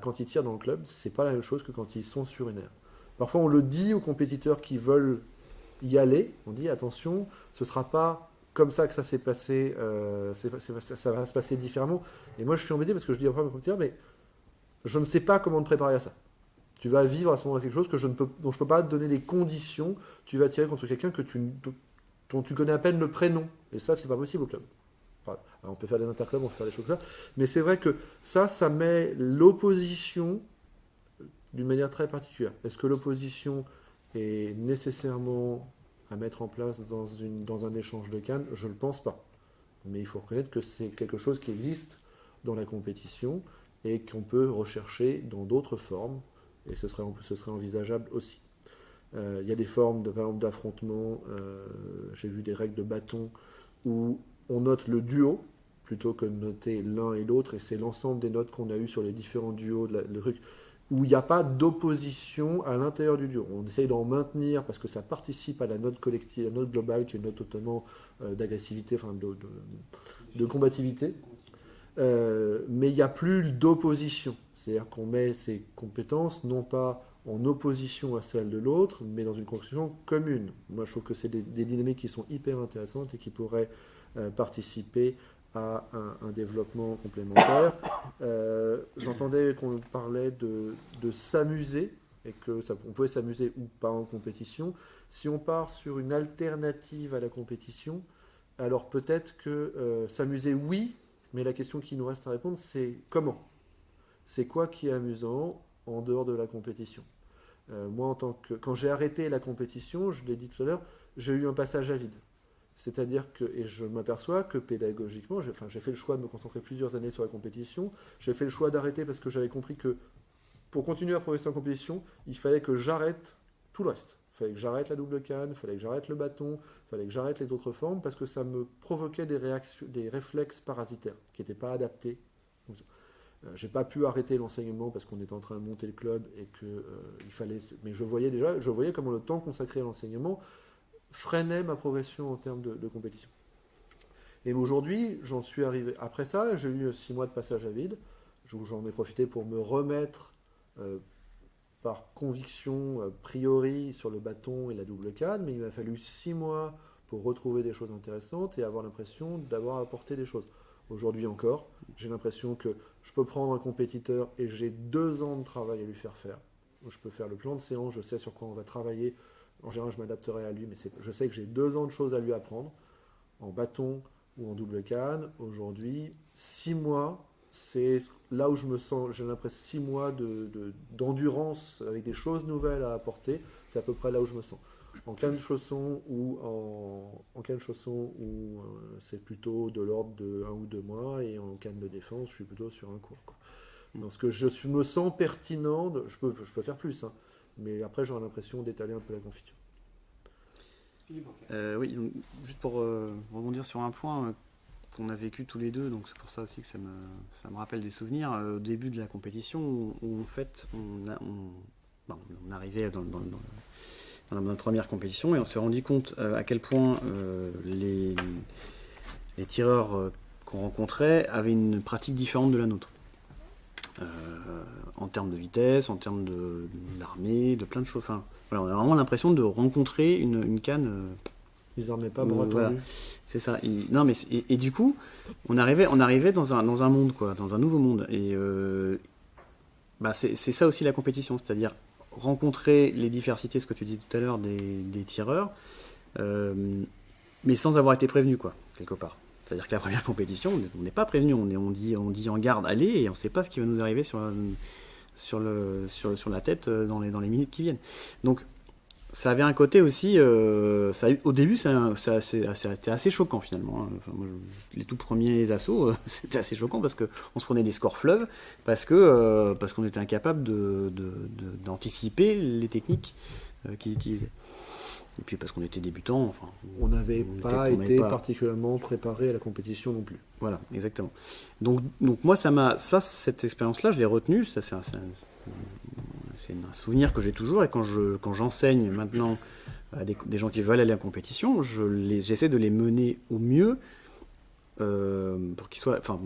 quand ils tirent dans le club, c'est pas la même chose que quand ils sont sur une aire. Parfois on le dit aux compétiteurs qui veulent y aller, on dit attention, ce sera pas comme ça que ça s'est passé, ça va se passer différemment. Et moi je suis embêté parce que je dis à mes compétiteurs, mais je ne sais pas comment te préparer à ça. Tu vas vivre à ce moment-là quelque chose dont je ne peux pas te donner les conditions. Tu vas tirer contre quelqu'un dont tu connais à peine le prénom. Et ça, c'est pas possible au club. Enfin, on peut faire des interclubs, on peut faire des choses comme ça. Mais c'est vrai que ça met l'opposition d'une manière très particulière. Est-ce que l'opposition est nécessairement à mettre en place dans un échange de cannes ? Je ne le pense pas. Mais il faut reconnaître que c'est quelque chose qui existe dans la compétition et qu'on peut rechercher dans d'autres formes, et ce serait envisageable aussi. Il y a des formes, par exemple, d'affrontement. J'ai vu des règles de bâton où on note le duo plutôt que de noter l'un et l'autre, et c'est l'ensemble des notes qu'on a eues sur les différents duos, le truc, où il n'y a pas d'opposition à l'intérieur du duo. On essaye d'en maintenir parce que ça participe à la note collective, la note globale, qui est une note totalement d'agressivité, enfin de combativité. Mais il n'y a plus d'opposition. C'est-à-dire qu'on met ses compétences non pas en opposition à celles de l'autre, mais dans une construction commune. Moi, je trouve que c'est des dynamiques qui sont hyper intéressantes et qui pourraient participer à un développement complémentaire. J'entendais qu'on parlait de s'amuser, et on pouvait s'amuser ou pas en compétition. Si on part sur une alternative à la compétition, alors peut-être que s'amuser, oui, mais la question qui nous reste à répondre, c'est comment ? C'est quoi qui est amusant en dehors de la compétition ? Moi, quand j'ai arrêté la compétition, je l'ai dit tout à l'heure, j'ai eu un passage à vide. C'est-à-dire que, et je m'aperçois que pédagogiquement, j'ai fait le choix de me concentrer plusieurs années sur la compétition, j'ai fait le choix d'arrêter parce que j'avais compris que pour continuer à progresser en compétition, il fallait que j'arrête tout le reste. Il fallait que j'arrête la double canne, il fallait que j'arrête le bâton, il fallait que j'arrête les autres formes parce que ça me provoquait des réflexes parasitaires qui n'étaient pas adaptés. J'ai pas pu arrêter l'enseignement parce qu'on était en train de monter le club et que il fallait. Mais je voyais comment le temps consacré à l'enseignement freinait ma progression en termes de compétition. Et aujourd'hui, j'en suis arrivé. Après ça, j'ai eu 6 mois de passage à vide, où j'en ai profité pour me remettre par conviction, a priori, sur le bâton et la double canne, mais il m'a fallu 6 mois pour retrouver des choses intéressantes et avoir l'impression d'avoir apporté des choses. Aujourd'hui encore, j'ai l'impression que je peux prendre un compétiteur et j'ai 2 ans de travail à lui faire faire. Je peux faire le plan de séance, je sais sur quoi on va travailler. En général, je m'adapterai à lui, mais je sais que j'ai 2 ans de choses à lui apprendre, en bâton ou en double canne. Aujourd'hui, 6 mois, c'est là où je me sens, j'ai l'impression 6 mois d'endurance avec des choses nouvelles à apporter, c'est à peu près là où je me sens. En canne chausson ou c'est plutôt de l'ordre de 1 ou 2 mois, et en canne de défense, je suis plutôt sur un cours, quoi. Parce que me sens pertinent, je peux faire plus, hein, mais après j'aurai l'impression d'étaler un peu la confiture. Oui, donc, juste pour rebondir sur un point qu'on a vécu tous les deux, donc c'est pour ça aussi que ça me rappelle des souvenirs. Au début de la compétition, où en fait on arrivait dans notre première compétition et on s'est rendu compte à quel point les tireurs qu'on rencontrait avaient une pratique différente de la nôtre. En termes de vitesse, en termes d'armée, de plein de choses. Enfin, voilà, on a vraiment l'impression de rencontrer une canne. Ils n'en pas bras tendus. Voilà, c'est ça. Et du coup, on arrivait dans un monde, quoi, dans un nouveau monde. Et c'est ça aussi la compétition, c'est-à-dire rencontrer les diversités, ce que tu disais tout à l'heure, des tireurs, mais sans avoir été prévenu, quoi, quelque part. C'est-à-dire que la première compétition, on n'est pas prévenu, on dit en garde, allez, et on ne sait pas ce qui va nous arriver sur la tête dans les minutes qui viennent. Donc, ça avait un côté aussi, au début, c'était assez choquant finalement. Hein. Enfin, moi, les tout premiers assauts, c'était assez choquant parce qu'on se prenait des scores fleuves, parce qu'on était incapable d'anticiper les techniques qu'ils utilisaient. Et puis parce qu'on était débutants, enfin, on n'avait pas été particulièrement préparé à la compétition non plus. Voilà, exactement. Donc moi, cette expérience-là, je l'ai retenue. Ça, c'est un souvenir que j'ai toujours. Et quand j'enseigne maintenant à des gens qui veulent aller à la compétition, j'essaie de les mener au mieux pour qu'ils soient, enfin,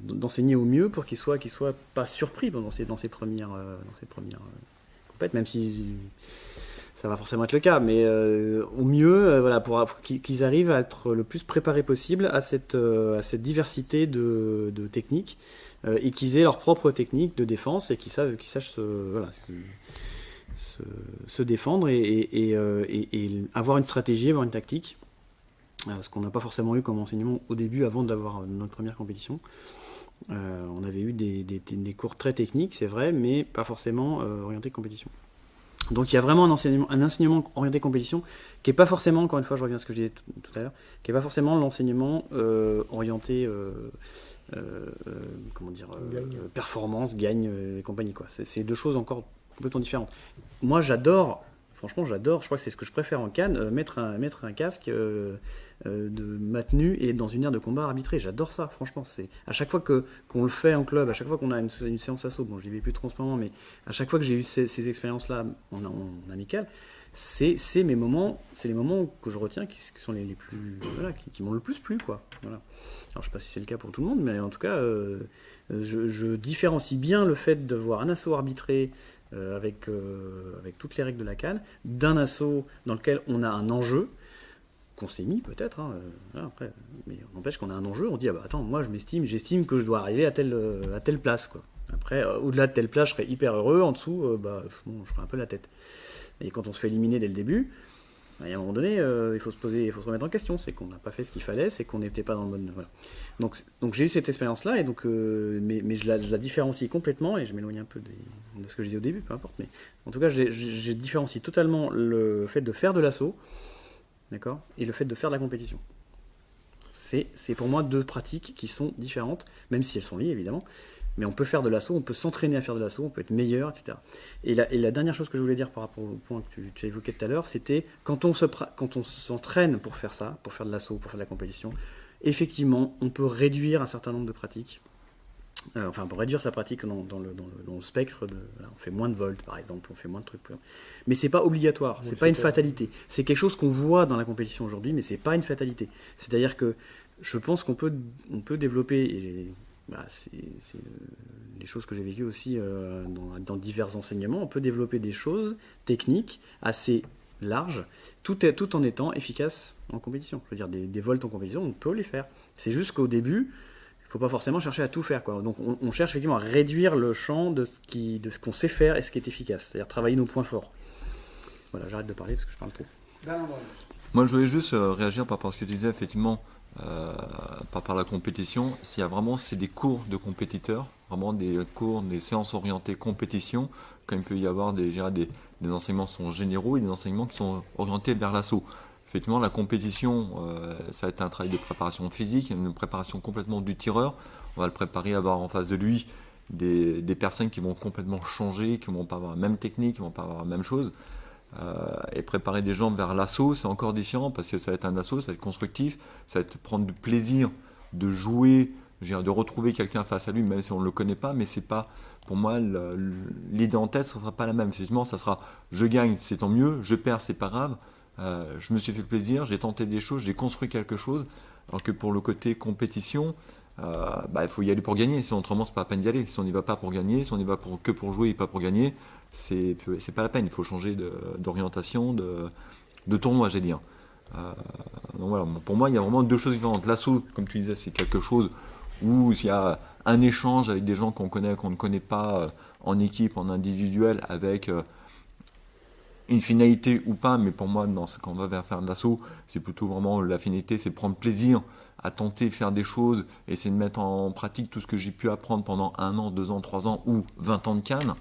d'enseigner au mieux pour qu'ils soient pas surpris dans ces premières compétitions, même si ça va forcément être le cas, mais au mieux, voilà, pour qu'ils arrivent à être le plus préparés possible à cette diversité de techniques et qu'ils aient leur propre technique de défense et qu'ils sachent se défendre et avoir une stratégie, avoir une tactique, ce qu'on n'a pas forcément eu comme enseignement au début avant d'avoir notre première compétition. On avait eu des cours très techniques, c'est vrai, mais pas forcément orientés compétition. Donc il y a vraiment un enseignement orienté compétition qui n'est pas forcément, encore une fois je reviens à ce que je disais tout à l'heure, qui n'est pas forcément l'enseignement orienté performance, gagne et compagnie, quoi. C'est 2 choses encore complètement différentes. Moi, j'adore, franchement, j'adore, je crois que c'est ce que je préfère en CAN, mettre un casque de maintenu et dans une aire de combat arbitrée. J'adore ça, franchement. C'est à chaque fois qu'on le fait en club, à chaque fois qu'on a une séance assaut, bon, je n'y vais plus trop en ce moment, mais à chaque fois que j'ai eu ces expériences-là en amical, c'est les moments que je retiens qui sont les plus, voilà, qui m'ont le plus plu, quoi. Voilà. Alors, je sais pas si c'est le cas pour tout le monde, mais en tout cas, je différencie bien le fait de voir un assaut arbitré avec toutes les règles de la CAN, d'un assaut dans lequel on a un enjeu, qu'on s'est mis peut-être, hein, voilà, après, mais on n'empêche qu'on a un enjeu, on dit, ah bah attends, moi j'estime que je dois arriver à telle place, quoi. Après, au-delà de telle place, je serais hyper heureux, en dessous, bon, je ferai un peu la tête. Et quand on se fait éliminer dès le début, à un moment donné, il faut se remettre en question, c'est qu'on n'a pas fait ce qu'il fallait, c'est qu'on n'était pas dans le bon... Voilà. Donc j'ai eu cette expérience-là, et donc, mais je la différencie complètement, et je m'éloigne un peu de ce que je disais au début, peu importe, mais en tout cas, je différencie totalement le fait de faire de l'assaut, d'accord, et le fait de faire de la compétition. C'est pour moi deux pratiques qui sont différentes, même si elles sont liées, évidemment, mais on peut faire de l'assaut, on peut s'entraîner à faire de l'assaut, on peut être meilleur, etc. Et la dernière chose que je voulais dire par rapport au point que tu as évoqué tout à l'heure, c'était quand on s'entraîne pour faire ça, pour faire de l'assaut, pour faire de la compétition, effectivement, on peut réduire un certain nombre de pratiques. Pour réduire sa pratique dans le spectre, voilà, on fait moins de volts par exemple, on fait moins de trucs. Mais c'est pas obligatoire, c'est pas une fatalité. C'est quelque chose qu'on voit dans la compétition aujourd'hui, mais c'est pas une fatalité. C'est-à-dire que je pense qu'on peut développer, et c'est les choses que j'ai vécues aussi dans divers enseignements, on peut développer des choses techniques assez larges, tout en étant efficace en compétition. Je veux dire, des volts en compétition, on peut les faire. C'est juste qu'au début, il ne faut pas forcément chercher à tout faire, quoi. Donc on cherche effectivement à réduire le champ de ce qu'on sait faire et ce qui est efficace, c'est-à-dire travailler nos points forts. Voilà, j'arrête de parler parce que je parle trop. Moi, je voulais juste réagir par rapport à ce que tu disais, effectivement, par rapport à la compétition. S'il y a vraiment, c'est des cours de compétiteurs, vraiment des cours, des séances orientées compétition, quand il peut y avoir des enseignements qui sont généraux et des enseignements qui sont orientés vers l'assaut. Effectivement, la compétition, ça va être un travail de préparation physique, une préparation complètement du tireur. On va le préparer à avoir en face de lui des personnes qui vont complètement changer, qui ne vont pas avoir la même technique, qui ne vont pas avoir la même chose. Et préparer des gens vers l'assaut, c'est encore différent parce que ça va être un assaut, ça va être constructif, ça va être prendre du plaisir de jouer, de retrouver quelqu'un face à lui, même si on ne le connaît pas, mais c'est pas, pour moi, l'idée en tête, ça ne sera pas la même. Effectivement, ça sera je gagne, c'est tant mieux, je perds, c'est pas grave. Je me suis fait plaisir, j'ai tenté des choses, j'ai construit quelque chose. Alors que pour le côté compétition, il faut y aller pour gagner. Si autrement, c'est pas la peine d'y aller. Si on n'y va pas pour gagner, si on y va que pour jouer et pas pour gagner, c'est pas la peine. Il faut changer d'orientation, de tournoi, j'ai dit. Donc voilà, pour moi, il y a vraiment deux choses différentes. L'assaut, comme tu disais, c'est quelque chose où il y a un échange avec des gens qu'on connaît, qu'on ne connaît pas, en équipe, en individuel, avec une finalité ou pas, mais pour moi, quand on va vers faire de l'assaut, c'est plutôt vraiment la finalité, c'est prendre plaisir à tenter de faire des choses, essayer de mettre en pratique tout ce que j'ai pu apprendre pendant 1 an, 2 ans, 3 ans ou 20 ans de CAN,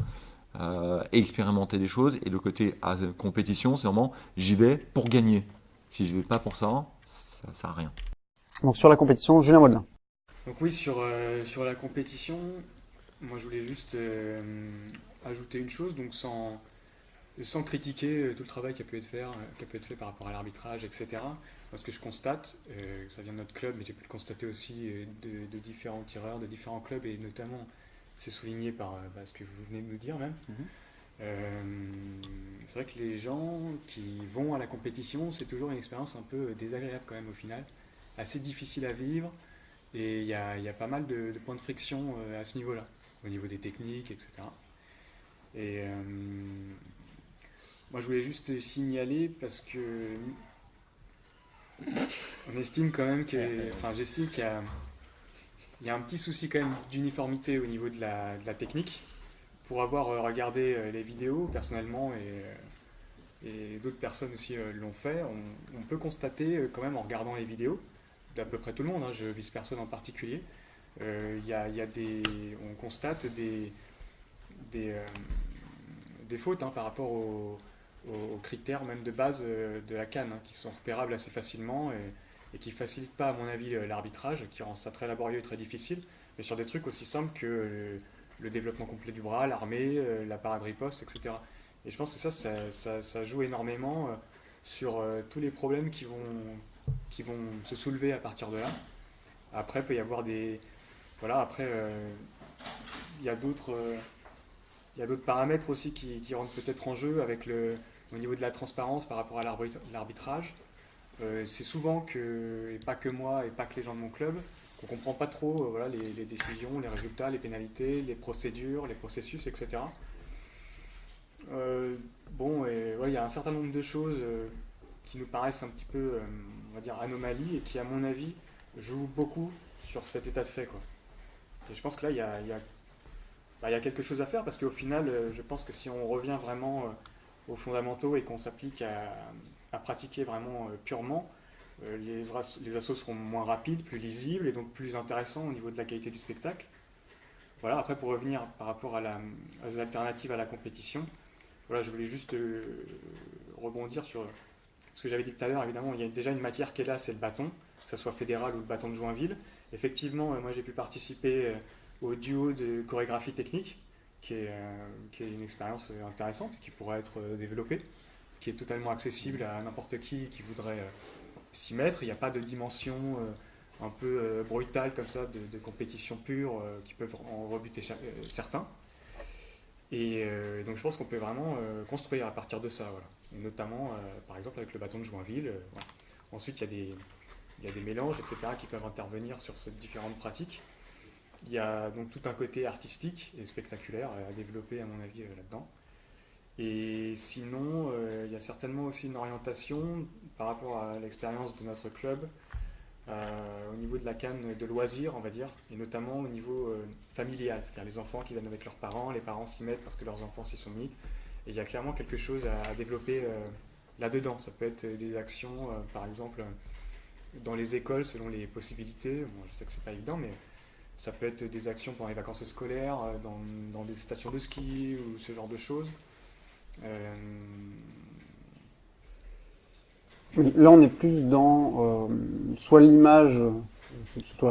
et expérimenter des choses. Et le côté compétition, c'est vraiment j'y vais pour gagner. Si je ne vais pas pour ça, ça ne sert à rien. Donc sur la compétition, Julien Modelin. Donc oui, sur la compétition, moi je voulais juste ajouter une chose, donc sans critiquer tout le travail qui a pu être fait par rapport à l'arbitrage, etc. Parce que je constate, ça vient de notre club, mais j'ai pu le constater aussi de différents tireurs, de différents clubs, et notamment, c'est souligné par ce que vous venez de nous dire même. C'est vrai que les gens qui vont à la compétition, c'est toujours une expérience un peu désagréable quand même au final, assez difficile à vivre, et il y a pas mal de points de friction à ce niveau-là, au niveau des techniques, etc. Et moi je voulais juste signaler parce que on estime quand même j'estime qu'il y a un petit souci quand même d'uniformité au niveau de la technique. Pour avoir regardé les vidéos personnellement et d'autres personnes aussi l'ont fait, on peut constater quand même en regardant les vidéos, d'à peu près tout le monde, je vise personne en particulier, on constate des fautes par rapport aux critères même de base de la CAN, qui sont repérables assez facilement et qui ne facilitent pas à mon avis l'arbitrage, qui rend ça très laborieux et très difficile, mais sur des trucs aussi simples que le développement complet du bras, l'armée, la parade riposte, etc. Et je pense que ça joue énormément sur tous les problèmes qui vont se soulever à partir de là. Après, il peut y avoir des... Voilà, après, il y a d'autres paramètres aussi qui rentrent peut-être en jeu au niveau de la transparence par rapport à l'arbitrage. C'est souvent que, et pas que moi, et pas que les gens de mon club, qu'on comprend pas trop voilà, les décisions, les résultats, les pénalités, les procédures, les processus, etc. Bon, et ouais, il y a un certain nombre de choses qui nous paraissent un petit peu, on va dire, anomalies et qui, à mon avis, jouent beaucoup sur cet état de fait, quoi. Et je pense que là, il y a quelque chose à faire parce qu'au final, je pense que si on revient vraiment aux fondamentaux et qu'on s'applique à pratiquer vraiment purement, les assos seront moins rapides, plus lisibles et donc plus intéressants au niveau de la qualité du spectacle. Voilà, après pour revenir par rapport aux alternatives à la compétition, voilà, je voulais juste rebondir sur ce que j'avais dit tout à l'heure. Évidemment, il y a déjà une matière qui est là, c'est le bâton, que ce soit fédéral ou le bâton de Joinville. Effectivement, moi j'ai pu participer au duo de chorégraphie technique, qui est une expérience intéressante, qui pourrait être développée, qui est totalement accessible à n'importe qui voudrait s'y mettre. Il n'y a pas de dimension un peu brutale comme ça, de compétition pure, qui peuvent en rebuter certains. Et donc je pense qu'on peut vraiment construire à partir de ça, voilà. Et notamment, par exemple, avec le bâton de Joinville. Voilà. Ensuite, il y a des mélanges, etc., qui peuvent intervenir sur ces différentes pratiques. Il y a donc tout un côté artistique et spectaculaire à développer, à mon avis, là-dedans. Et sinon, il y a certainement aussi une orientation par rapport à l'expérience de notre club au niveau de la CAN de loisirs, on va dire, et notamment au niveau familial, c'est-à-dire les enfants qui viennent avec leurs parents, les parents s'y mettent parce que leurs enfants s'y sont mis. Et il y a clairement quelque chose à développer là-dedans. Ça peut être des actions, par exemple, dans les écoles selon les possibilités. Bon, je sais que c'est pas évident, mais ça peut être des actions pendant les vacances scolaires, dans des stations de ski ou ce genre de choses. Oui, là, on est plus dans soit l'image, surtout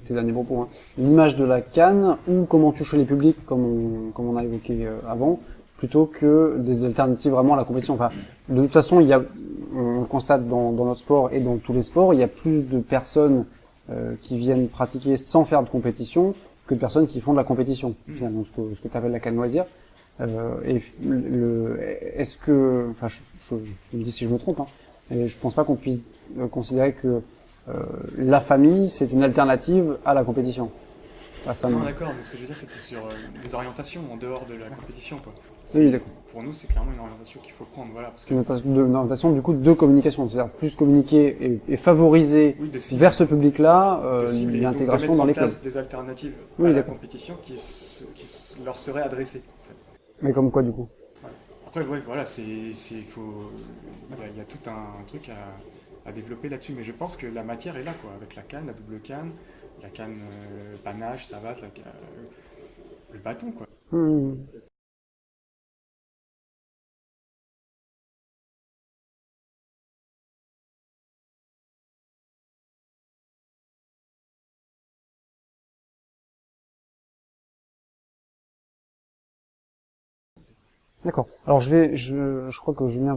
tes derniers propos, hein, l'image de la CAN ou comment toucher les publics, comme on a évoqué avant, plutôt que des alternatives vraiment à la compétition. Enfin, de toute façon, on le constate dans notre sport et dans tous les sports, il y a plus de personnes qui viennent pratiquer sans faire de compétition que de personnes qui font de la compétition. Finalement, ce que tu appelles la CAN loisir. Est-ce que, enfin, je me dis si je me trompe, hein, et je pense pas qu'on puisse considérer que la famille c'est une alternative à la compétition. Non, d'accord, mais ce que je veux dire, c'est que c'est sur les orientations en dehors de la compétition, quoi. Oui, d'accord. Pour nous, c'est clairement une orientation qu'il faut prendre, voilà, parce que Une orientation du coup de communication, c'est-à-dire plus communiquer et favoriser oui, vers ce public-là et l'intégration donc de dans les mettre en clubs. place des alternatives Oui, à la d'accord. compétition qui leur seraient adressées. Mais comme quoi du coup? Après, ouais, voilà, il y a tout un truc à développer là-dessus, mais je pense que la matière est là, quoi, avec la canne, la double canne, la canne panache, savate, le bâton, quoi. D'accord. Alors je crois que Julien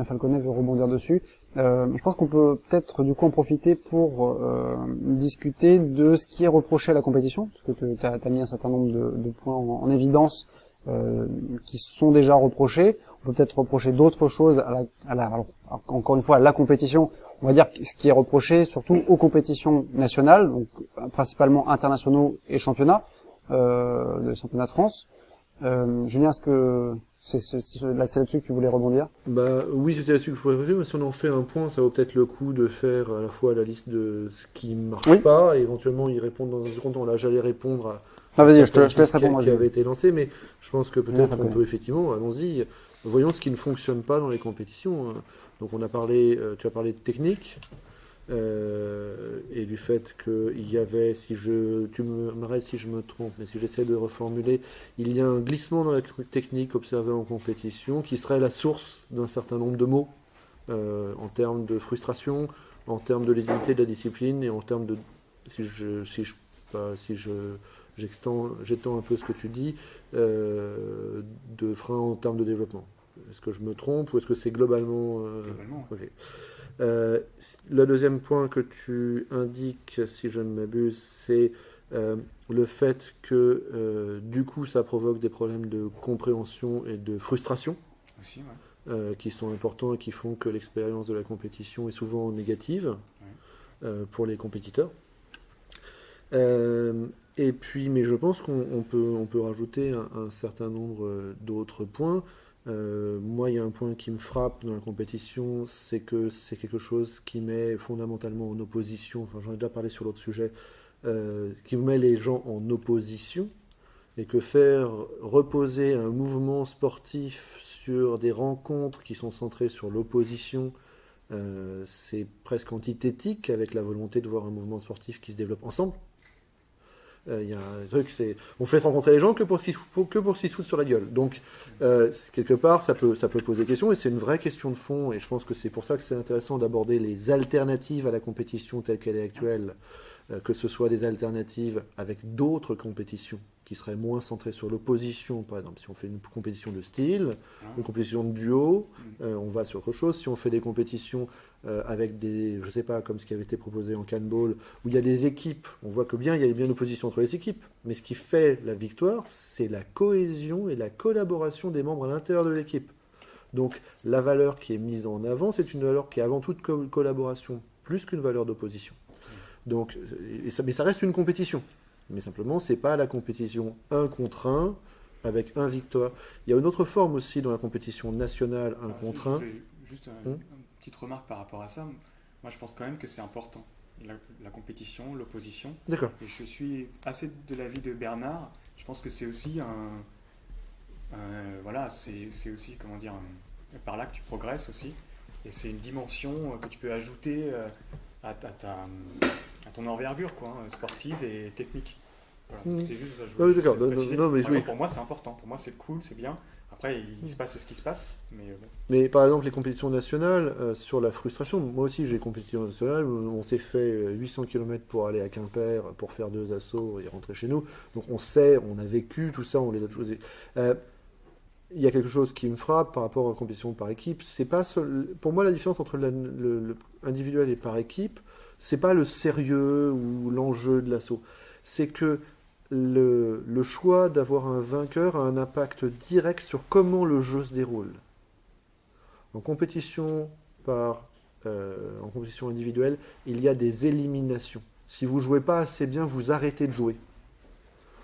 Falconet veut rebondir dessus. Je pense qu'on peut peut-être du coup en profiter pour discuter de ce qui est reproché à la compétition, parce que tu as mis un certain nombre de points en évidence qui sont déjà reprochés. On peut peut-être reprocher d'autres choses alors, encore une fois à la compétition. On va dire ce qui est reproché surtout aux compétitions nationales, donc principalement internationaux et championnats, le championnat de France. Julien, est-ce que c'est là-dessus que tu voulais rebondir? Bah oui, c'était là-dessus que je voulais rebondir, mais si on en fait un point, ça vaut peut-être le coup de faire à la fois la liste de ce qui ne marche pas, et éventuellement y répondre dans un second temps. Là, j'allais répondre à vas-y, je te laisse répondre. Qui avait été lancé, mais je pense que peut-être qu'on peut effectivement, allons-y, voyons ce qui ne fonctionne pas dans les compétitions. Donc on a parlé, tu as parlé de technique. Et du fait qu'il y avait, tu m'arrêtes si je me trompe, mais si j'essaie de reformuler, il y a un glissement dans la technique observée en compétition qui serait la source d'un certain nombre de maux en termes de frustration, en termes de lésivité de la discipline et en termes de, si je j'étends un peu ce que tu dis, de freins en termes de développement. Est-ce que je me trompe ou est-ce que c'est globalement... Globalement. Ok. Le deuxième point que tu indiques, si je ne m'abuse, c'est le fait que du coup ça provoque des problèmes de compréhension et de frustration Aussi, ouais. qui sont importants et qui font que l'expérience de la compétition est souvent négative pour les compétiteurs. Et puis, mais je pense qu'on peut rajouter un certain nombre d'autres points. Moi, il y a un point qui me frappe dans la compétition, c'est que c'est quelque chose qui met fondamentalement en opposition, enfin j'en ai déjà parlé sur l'autre sujet, qui met les gens en opposition, et que faire reposer un mouvement sportif sur des rencontres qui sont centrées sur l'opposition, c'est presque antithétique avec la volonté de voir un mouvement sportif qui se développe ensemble. Il y a un truc, c'est on fait se rencontrer les gens que pour qu'ils se foutent sur la gueule. Donc, quelque part, ça peut poser question, et c'est une vraie question de fond, et je pense que c'est pour ça que c'est intéressant d'aborder les alternatives à la compétition telle qu'elle est actuelle, que ce soit des alternatives avec d'autres compétitions qui seraient moins centrées sur l'opposition. Par exemple, si on fait une compétition de style, une compétition de duo, on va sur autre chose. Si on fait des compétitions avec des, je sais pas, comme ce qui avait été proposé en handball, où il y a des équipes, on voit que bien, il y a bien une opposition entre les équipes. Mais ce qui fait la victoire, c'est la cohésion et la collaboration des membres à l'intérieur de l'équipe. Donc, la valeur qui est mise en avant, c'est une valeur qui est avant toute collaboration, plus qu'une valeur d'opposition. Donc, mais ça reste une compétition. Mais simplement, c'est pas la compétition 1 contre 1 avec un victoire. Il y a une autre forme aussi dans la compétition nationale 1 contre 1. Juste une petite remarque par rapport à ça. Moi, je pense quand même que c'est important, la compétition, l'opposition. D'accord. Et je suis assez de l'avis de Bernard. Je pense que c'est aussi voilà, c'est aussi, comment dire, par là que tu progresses aussi. Et c'est une dimension que tu peux ajouter à ton envergure, quoi, sportive et technique. Voilà, c'était juste, je voulais d'accord. préciser. Non, mais Par exemple, pour moi, c'est important. Pour moi, c'est cool, c'est bien. Après, il se passe ce qui se passe. Mais par exemple, les compétitions nationales, sur la frustration, moi aussi j'ai compétition nationale, on s'est fait 800 km pour aller à Quimper, pour faire 2 assauts et rentrer chez nous. Donc on sait, on a vécu tout ça, on les a tous... Il y a quelque chose qui me frappe par rapport à la compétition par équipe. C'est pas pour moi, la différence entre le individuel et par équipe, c'est pas le sérieux ou l'enjeu de l'assaut. C'est que le choix d'avoir un vainqueur a un impact direct sur comment le jeu se déroule. En compétition individuelle, il y a des éliminations. Si vous jouez pas assez bien, vous arrêtez de jouer.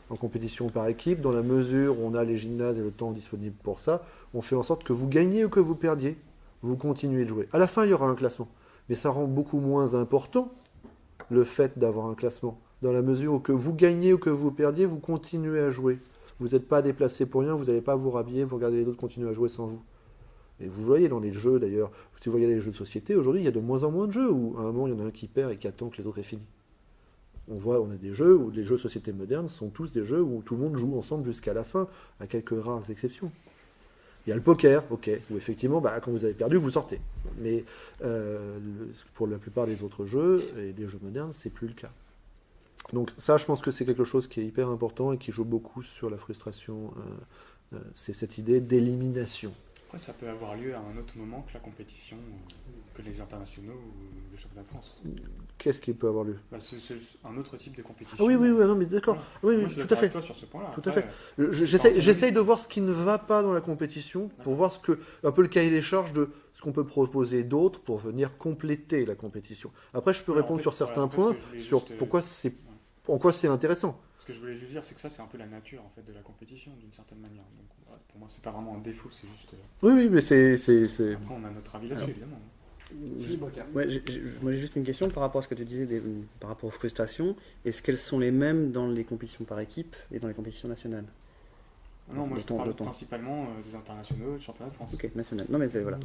En compétition par équipe, dans la mesure où on a les gymnases et le temps disponible pour ça, on fait en sorte que vous gagniez ou que vous perdiez, vous continuez de jouer. À la fin, il y aura un classement. Mais ça rend beaucoup moins important le fait d'avoir un classement. Dans la mesure où que vous gagnez ou que vous perdiez, vous continuez à jouer. Vous n'êtes pas déplacé pour rien, vous n'allez pas vous rhabiller, vous regardez les autres continuer à jouer sans vous. Et vous voyez dans les jeux d'ailleurs, si vous regardez les jeux de société, aujourd'hui il y a de moins en moins de jeux où à un moment il y en a un qui perd et qui attend que les autres aient fini. On a des jeux où les jeux de société modernes sont tous des jeux où tout le monde joue ensemble jusqu'à la fin, à quelques rares exceptions. Il y a le poker, ok, où effectivement, quand vous avez perdu, vous sortez. Mais pour la plupart des autres jeux, et des jeux modernes, c'est plus le cas. Donc ça, je pense que c'est quelque chose qui est hyper important et qui joue beaucoup sur la frustration. C'est cette idée d'élimination. Pourquoi ça peut avoir lieu à un autre moment que la compétition, que les internationaux ou le championnat de France? Qu'est-ce qui peut avoir lieu? C'est un autre type de compétition. Ah oui, non, mais d'accord. Voilà. Oui, Moi, je tout à fait. toi sur ce point-là. Tout à fait. J'essaye de voir ce qui ne va pas dans la compétition, pour voir un peu le cahier des charges de ce qu'on peut proposer d'autre pour venir compléter la compétition. Après, je peux répondre sur certains points, sur en quoi c'est intéressant. Ce que je voulais juste dire, c'est que ça, c'est un peu la nature en fait de la compétition, d'une certaine manière. Donc, voilà, pour moi, c'est pas vraiment un défaut, c'est juste. Oui, mais c'est. Après, on a notre avis là-dessus, évidemment. Moi, j'ai juste une question par rapport à ce que tu disais, par rapport aux frustrations. Est-ce qu'elles sont les mêmes dans les compétitions par équipe et dans les compétitions nationales? Non, moi je parle principalement des internationaux, du championnat de France. Ok, national. Non, mais voilà.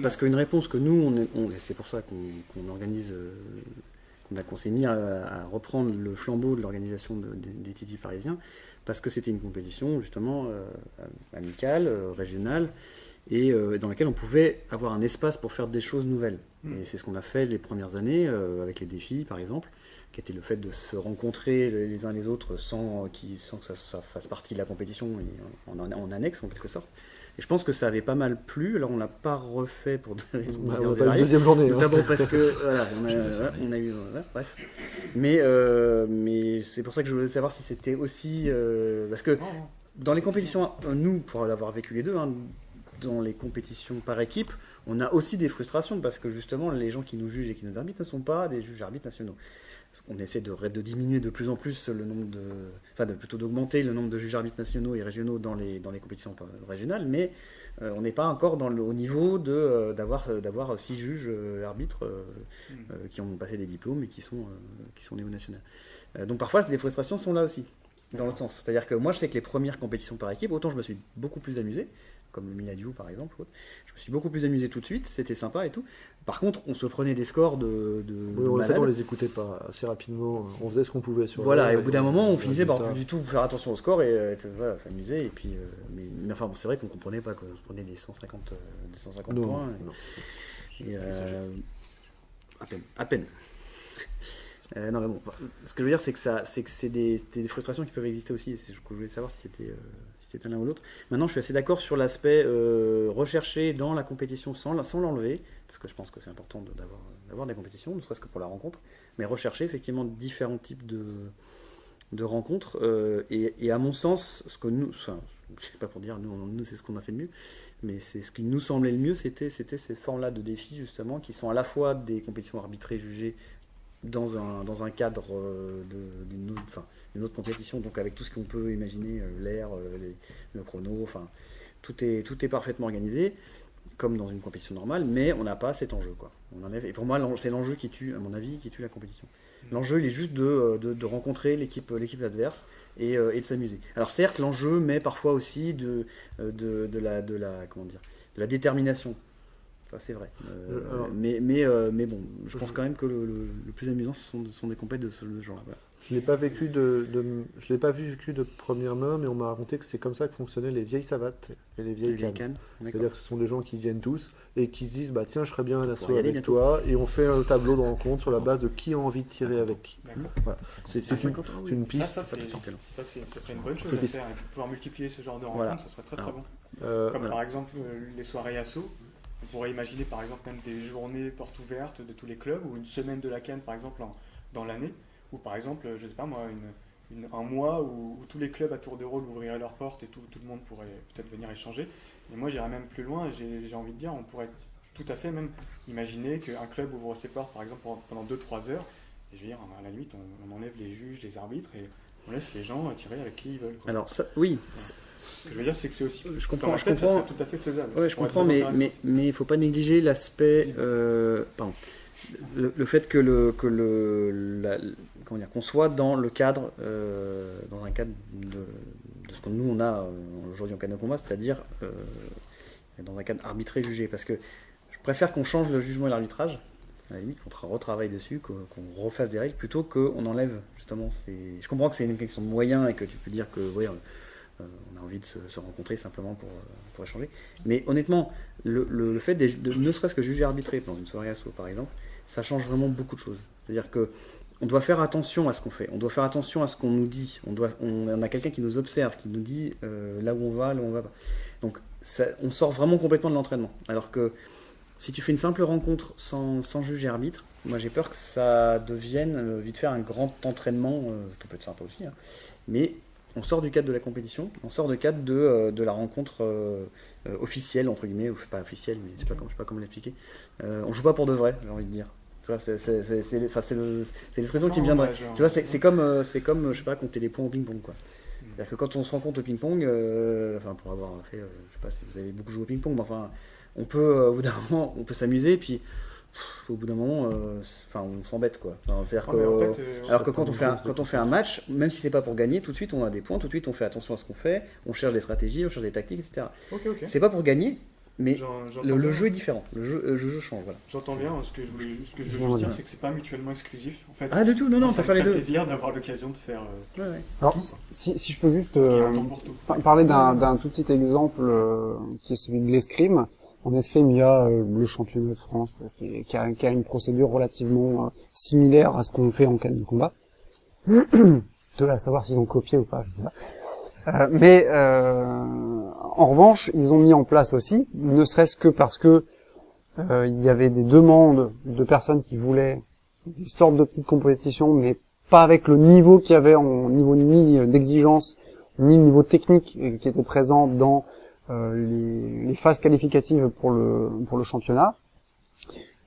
Parce qu'une réponse que nous, c'est pour ça qu'on organise, qu'on s'est mis à reprendre le flambeau de l'organisation des TT parisiens, parce que c'était une compétition justement amicale, régionale, et dans laquelle on pouvait avoir un espace pour faire des choses nouvelles. Et c'est ce qu'on a fait les premières années avec les défis, par exemple, qui était le fait de se rencontrer les uns les autres sans que ça fasse partie de la compétition et en annexe en quelque sorte. Et je pense que ça avait pas mal plu. Alors on l'a pas refait pour des raisons On diverses n'a et pas une variées. deuxième journée. hein. Notamment parce que voilà, on a eu bref. Mais c'est pour ça que je voulais savoir si c'était aussi parce que dans les compétitions, nous pour l'avoir vécu les deux, hein, dans les compétitions par équipe, on a aussi des frustrations parce que justement les gens qui nous jugent et qui nous arbitrent ne sont pas des juges arbitres nationaux. On essaie de diminuer de plus en plus le nombre plutôt d'augmenter le nombre de juges arbitres nationaux et régionaux dans les compétitions régionales, mais on n'est pas encore au niveau d'avoir 6 juges arbitres qui ont passé des diplômes et qui sont néo-nationales. Donc parfois les frustrations sont là aussi, dans l'autre sens. C'est-à-dire que moi je sais que les premières compétitions par équipe, autant je me suis beaucoup plus amusé, comme le Miladiou par exemple, je me suis beaucoup plus amusé tout de suite, c'était sympa et tout. Par contre, on se prenait des scores de Oui, en fait, malades. on les écoutait pas assez rapidement. On faisait ce qu'on pouvait sur. Voilà, et au bout d'un moment, on les finissait par résultats. plus du tout faire attention au score et voilà, s'amuser. Et puis, mais enfin, bon, c'est vrai qu'on comprenait pas, quoi. On se prenait des 150 Non, points. non. Et, à peine. Non, mais bon, ce que je veux dire, c'est que c'est des frustrations qui peuvent exister aussi. Et c'est ce que je voulais savoir si c'était l'un ou l'autre. Maintenant, je suis assez d'accord sur l'aspect recherché dans la compétition sans l'enlever, parce que je pense que c'est important d'avoir des compétitions, ne serait-ce que pour la rencontre, mais rechercher effectivement différents types de rencontres. Et à mon sens, ce que nous, enfin, je sais pas pour dire, nous c'est ce qu'on a fait de mieux, mais c'est ce qui nous semblait le mieux, c'était ces formes-là de défis justement, qui sont à la fois des compétitions arbitrées, jugées dans un cadre d'une autre compétition, donc avec tout ce qu'on peut imaginer, l'air, le chrono, enfin tout est parfaitement organisé, comme dans une compétition normale, mais on n'a pas cet enjeu, quoi. On enlève, et pour moi, c'est l'enjeu qui tue, à mon avis, qui tue la compétition. L'enjeu, il est juste de rencontrer l'équipe adverse et de s'amuser. Alors certes, l'enjeu met parfois aussi de la détermination. Enfin, c'est vrai. Mais bon, je pense quand même que le plus amusant, ce sont des compètes de ce genre-là. Voilà. Je l'ai pas vécu je l'ai pas vécu de première main, mais on m'a raconté que c'est comme ça que fonctionnaient les vieilles savates et les vieilles cannes. Cannes, C'est-à-dire que ce sont des gens qui viennent tous et qui se disent bah tiens je serais bien à l'assaut y aller avec bientôt. toi et on fait un tableau de rencontre sur la base de qui a envie de tirer avec qui. D'accord. Voilà. C'est une piste. Ça serait une bonne chose C'est à piste. faire. Et pouvoir multiplier ce genre de Voilà. rencontres, ça serait très très Alors, bon. Comme voilà. par exemple les soirées assaut. On pourrait imaginer par exemple même des journées portes ouvertes de tous les clubs ou une semaine de la canne par exemple dans l'année. Ou par exemple, je sais pas moi, un mois où tous les clubs à tour de rôle ouvriraient leurs portes et tout le monde pourrait peut-être venir échanger. Et moi j'irais même plus loin, j'ai envie de dire, on pourrait tout à fait même imaginer qu'un club ouvre ses portes par exemple pendant 2-3 heures. Et je veux dire, à la limite, on enlève les juges, les arbitres et on laisse les gens tirer avec qui ils veulent, quoi. Alors ça, oui. Ce que je veux dire, c'est que c'est aussi. Je comprends. Dans ma tête, ça serait tout à fait faisable. Ouais, Ça je pourrait comprends, être mais très intéressant. il ne faut pas négliger l'aspect. Pardon. Le fait qu'on soit dans le cadre, dans un cadre de ce que nous on a aujourd'hui en cadre de combat, c'est-à-dire dans un cadre arbitré jugé. Parce que je préfère qu'on change le jugement et l'arbitrage, à la limite, qu'on retravaille dessus, qu'on refasse des règles, plutôt qu'on enlève justement. Je comprends que c'est une question de moyens et que tu peux dire que ouais, on a envie de se rencontrer simplement pour échanger. Mais honnêtement, le fait de ne serait-ce que juger arbitré dans une soirée asso par exemple, ça change vraiment beaucoup de choses. C'est-à-dire que on doit faire attention à ce qu'on fait, on doit faire attention à ce qu'on nous dit, on a quelqu'un qui nous observe, qui nous dit là où on va pas. Donc on sort vraiment complètement de l'entraînement. Alors que si tu fais une simple rencontre sans juge et arbitre, moi j'ai peur que ça devienne vite fait un grand entraînement, qui peut être sympa aussi, hein. Mais on sort du cadre de la compétition, on sort du cadre de la rencontre officielle, entre guillemets, ou pas officielle, mais je sais pas comment l'expliquer. On joue pas pour de vrai, j'ai envie de dire. Tu vois, c'est l'expression qui me viendrait. Tu vois, c'est comme, je sais pas, compter les points au ping-pong, quoi. C'est-à-dire que quand on se rencontre au ping-pong, pour avoir fait, je sais pas si vous avez beaucoup joué au ping-pong, mais enfin, on peut, au bout d'un moment, on peut s'amuser, puis au bout d'un moment, on s'embête, quoi. C'est-à-dire alors que quand on fait un match, même si c'est pas pour gagner, tout de suite on a des points, tout de suite on fait attention à ce qu'on fait, on cherche des stratégies, on cherche des tactiques, etc. Ok. C'est pas pour gagner, mais J'entends le bien. jeu est différent. Le jeu change. Voilà. J'entends bien. Ce que je veux juste Excuse-moi, dire, bien. c'est que c'est pas mutuellement exclusif. En fait, Ah, du tout, non, ça ça me fait les ferait deux. plaisir d'avoir l'occasion de faire. Alors, si je peux juste Parce qu'il y a un temps pour tout. parler d'un tout petit exemple qui est celui de l'escrime. En escrime, il y a le championnat de France qui a une procédure relativement similaire à ce qu'on fait en canne de combat. De là à savoir s'ils ont copié ou pas, je sais pas. Mais en revanche, ils ont mis en place aussi, ne serait-ce que parce que il y avait des demandes de personnes qui voulaient des sortes de petites compétitions, mais pas avec le niveau qu'il y avait en niveau ni d'exigence, ni le niveau technique qui était présent dans les phases qualificatives pour le championnat.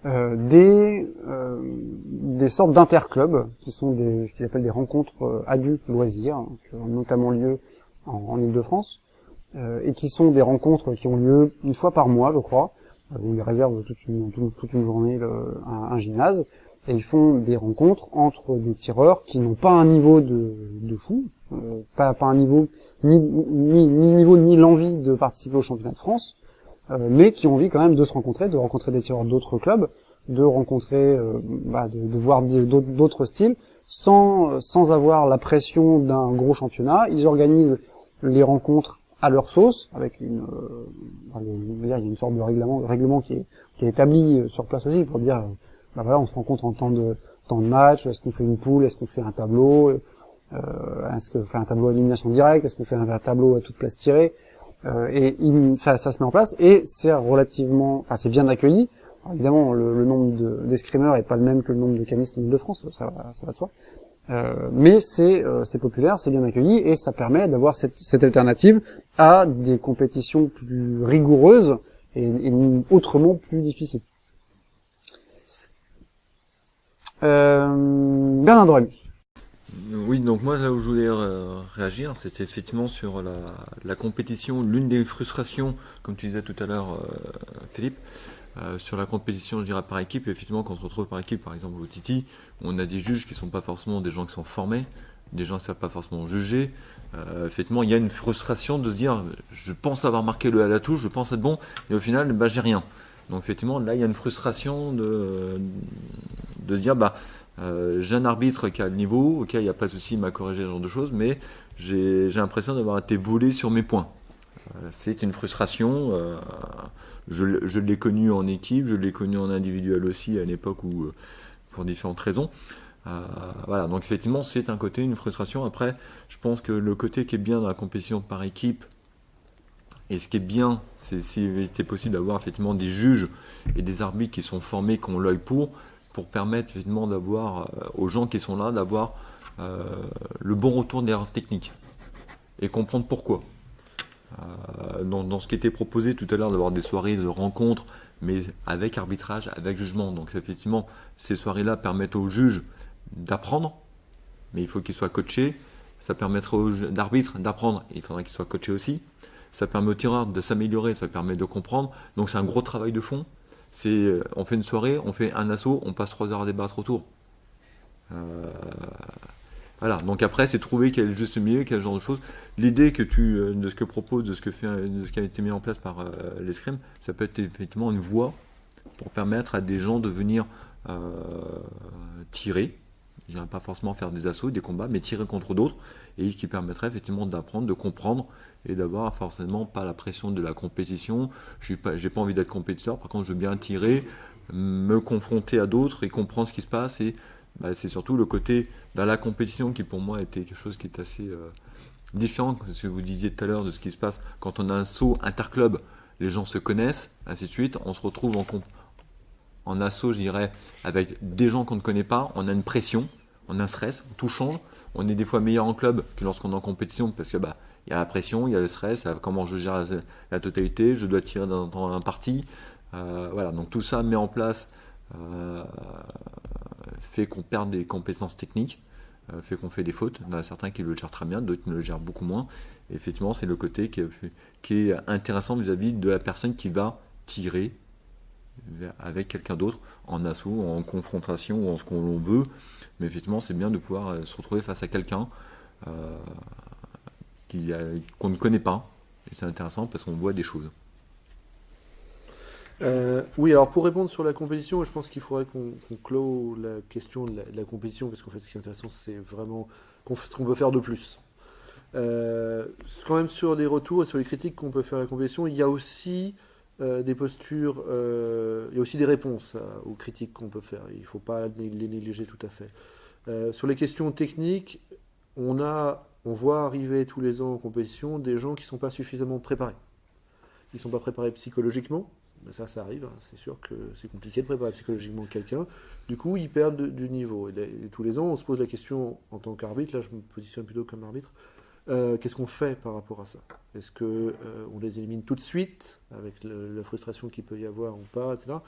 Des sortes d'interclubs qui sont ce qu'ils appellent des rencontres adultes loisirs, qui ont notamment lieu en Île-de-France, et qui sont des rencontres qui ont lieu une fois par mois, je crois, où ils réservent toute une journée un gymnase, et ils font des rencontres entre des tireurs qui n'ont pas un niveau de fou, pas un niveau ni niveau ni l'envie de participer au championnat de France, mais qui ont envie quand même de se rencontrer, de rencontrer des tireurs d'autres clubs, de rencontrer, de voir d'autres styles, sans avoir la pression d'un gros championnat. Ils organisent les rencontres à leur sauce, avec il y a une sorte de règlement qui est établi sur place aussi pour dire, on se rencontre en temps de match, est-ce qu'on fait une poule, est-ce qu'on fait un tableau, est-ce qu'on fait un tableau à élimination directe, est-ce qu'on fait un tableau à toute place tirée. Ça se met en place et c'est c'est bien accueilli. Alors, évidemment, le nombre d'escrimeurs est pas le même que le nombre de canistes en Île-de-France, ça va de soi. Mais c'est populaire, c'est bien accueilli et ça permet d'avoir cette alternative à des compétitions plus rigoureuses et autrement plus difficiles. Bernard Doremus. Oui, donc moi là où je voulais réagir, c'était effectivement sur la compétition. L'une des frustrations, comme tu disais tout à l'heure, Philippe, sur la compétition, je dirais par équipe, effectivement, quand on se retrouve par équipe, par exemple au Titi, on a des juges qui ne sont pas forcément des gens qui sont formés, des gens qui ne savent pas forcément juger. Effectivement, il y a une frustration de se dire, je pense avoir marqué le à la touche, je pense être bon, et au final, j'ai rien. Donc effectivement, là, il y a une frustration de se dire, j'ai un arbitre qui a le niveau, ok, il n'y a pas de souci, il m'a corrigé ce genre de choses, mais j'ai l'impression d'avoir été volé sur mes points. C'est une frustration. Je l'ai connu en équipe, je l'ai connu en individuel aussi à l'époque où, pour différentes raisons. Voilà, donc effectivement, c'est un côté, une frustration. Après, je pense que le côté qui est bien dans la compétition par équipe, et ce qui est bien, c'est s'il était possible d'avoir effectivement des juges et des arbitres qui sont formés, qui ont l'œil pour permettre effectivement d'avoir aux gens qui sont là, d'avoir le bon retour d'erreurs techniques et comprendre pourquoi. Dans ce qui était proposé tout à l'heure, d'avoir des soirées de rencontres, mais avec arbitrage, avec jugement. Donc effectivement, ces soirées-là permettent aux juges d'apprendre, mais il faut qu'ils soient coachés. Ça permettra aux d'arbitres d'apprendre, il faudra qu'ils soient coachés aussi. Ça permet aux tireurs de s'améliorer, ça permet de comprendre. Donc c'est un gros travail de fond. On fait une soirée, on fait un assaut, on passe 3 heures à débattre autour. Voilà, donc après c'est trouver quel est le juste milieu, quel genre de choses. L'idée de ce que propose, de ce qui a été mis en place par l'escrime, ça peut être effectivement une voie pour permettre à des gens de venir tirer. Je ne dirais pas forcément faire des assauts, des combats, mais tirer contre d'autres, et qui permettrait effectivement d'apprendre, de comprendre, et d'avoir forcément pas la pression de la compétition. J'ai pas envie d'être compétiteur, par contre je veux bien tirer, me confronter à d'autres et comprendre ce qui se passe. Et c'est surtout le côté dans la compétition qui pour moi était quelque chose qui est assez différent de ce que vous disiez tout à l'heure, de ce qui se passe quand on a un saut interclub, les gens se connaissent, ainsi de suite, on se retrouve en assaut, je dirais, avec des gens qu'on ne connaît pas, on a une pression, on a un stress, tout change, on est des fois meilleur en club que lorsqu'on est en compétition, parce que il y a la pression, il y a le stress, comment je gère la totalité, je dois tirer dans un parti, voilà, donc tout ça met en place fait qu'on perd des compétences techniques, fait qu'on fait des fautes. Il y en a certains qui le gèrent très bien, d'autres qui le gèrent beaucoup moins. Et effectivement, c'est le côté qui est intéressant vis-à-vis de la personne qui va tirer avec quelqu'un d'autre en assaut, en confrontation ou en ce qu'on veut. Mais effectivement, c'est bien de pouvoir se retrouver face à quelqu'un qu'on ne connaît pas. Et c'est intéressant parce qu'on voit des choses. Oui, alors pour répondre sur la compétition, je pense qu'il faudrait qu'on clôt la question de la compétition, parce qu'en fait, ce qui est intéressant, c'est vraiment ce qu'on peut faire de plus. Quand même sur des retours et sur les critiques qu'on peut faire à la compétition, il y a aussi des postures, il y a aussi des réponses aux critiques qu'on peut faire. Il ne faut pas les négliger tout à fait. Sur les questions techniques, on voit arriver tous les ans en compétition des gens qui ne sont pas suffisamment préparés. Ils ne sont pas préparés psychologiquement. Ben ça arrive, hein. C'est sûr que c'est compliqué de préparer psychologiquement quelqu'un. Du coup, ils perdent du niveau. Et tous les ans, on se pose la question en tant qu'arbitre, là je me positionne plutôt comme arbitre, qu'est-ce qu'on fait par rapport à ça? Est-ce qu'on les élimine tout de suite, avec la frustration qu'il peut y avoir ou pas, etc.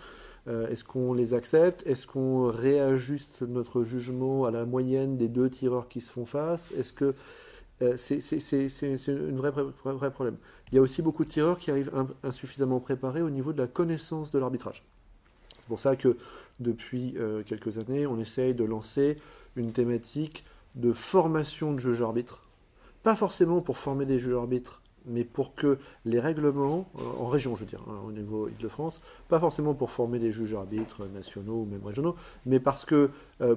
Est-ce qu'on les accepte? Est-ce qu'on réajuste notre jugement à la moyenne des 2 tireurs qui se font face? Est-ce que c'est un vrai problème. Il y a aussi beaucoup de tireurs qui arrivent insuffisamment préparés au niveau de la connaissance de l'arbitrage. C'est pour ça que depuis quelques années, on essaye de lancer une thématique de formation de juges-arbitres. Pas forcément pour former des juges-arbitres, mais pour que les règlements, en région je veux dire, hein, au niveau Île-de-France, pas forcément pour former des juges-arbitres nationaux ou même régionaux, mais parce que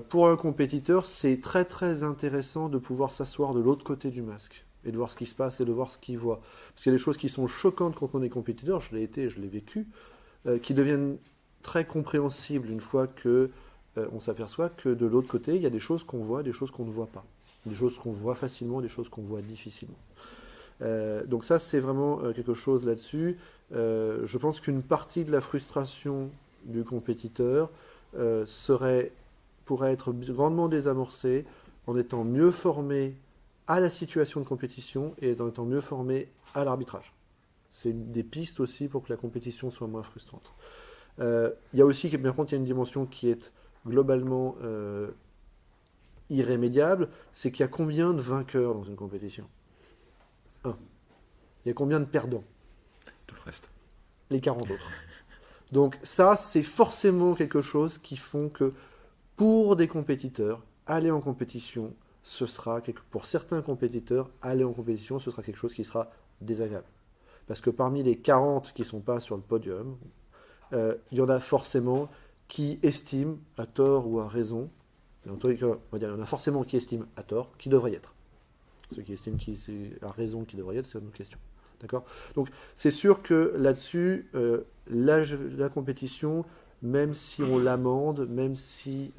pour un compétiteur, c'est très très intéressant de pouvoir s'asseoir de l'autre côté du masque et de voir ce qui se passe et de voir ce qu'il voit. Parce qu'il y a des choses qui sont choquantes quand on est compétiteur, je l'ai été, je l'ai vécu, qui deviennent très compréhensibles une fois que on s'aperçoit que de l'autre côté, il y a des choses qu'on voit, des choses qu'on ne voit pas. Des choses qu'on voit facilement, des choses qu'on voit difficilement. Donc ça, c'est vraiment quelque chose là-dessus. Je pense qu'une partie de la frustration du compétiteur pourrait être grandement désamorcée en étant mieux formé à la situation de compétition et en étant mieux formé à l'arbitrage. C'est des pistes aussi pour que la compétition soit moins frustrante. Il y a aussi, par contre, il y a une dimension qui est globalement irrémédiable, c'est qu'il y a combien de vainqueurs dans une compétition? 1. Il y a combien de perdants? Tout le reste. Les 40 autres. Donc ça, c'est forcément quelque chose qui font que pour des compétiteurs, aller en compétition, pour certains compétiteurs, aller en compétition, ce sera quelque chose qui sera désagréable. Parce que parmi les 40 qui ne sont pas sur le podium, il y en a forcément qui estiment, à tort ou à raison, on va dire, il y en a forcément qui estiment à tort, qui devrait y être. Ceux qui estiment à raison qui devrait y être, c'est une autre question. D'accord? Donc c'est sûr que là-dessus, la compétition, même si on l'amende, même si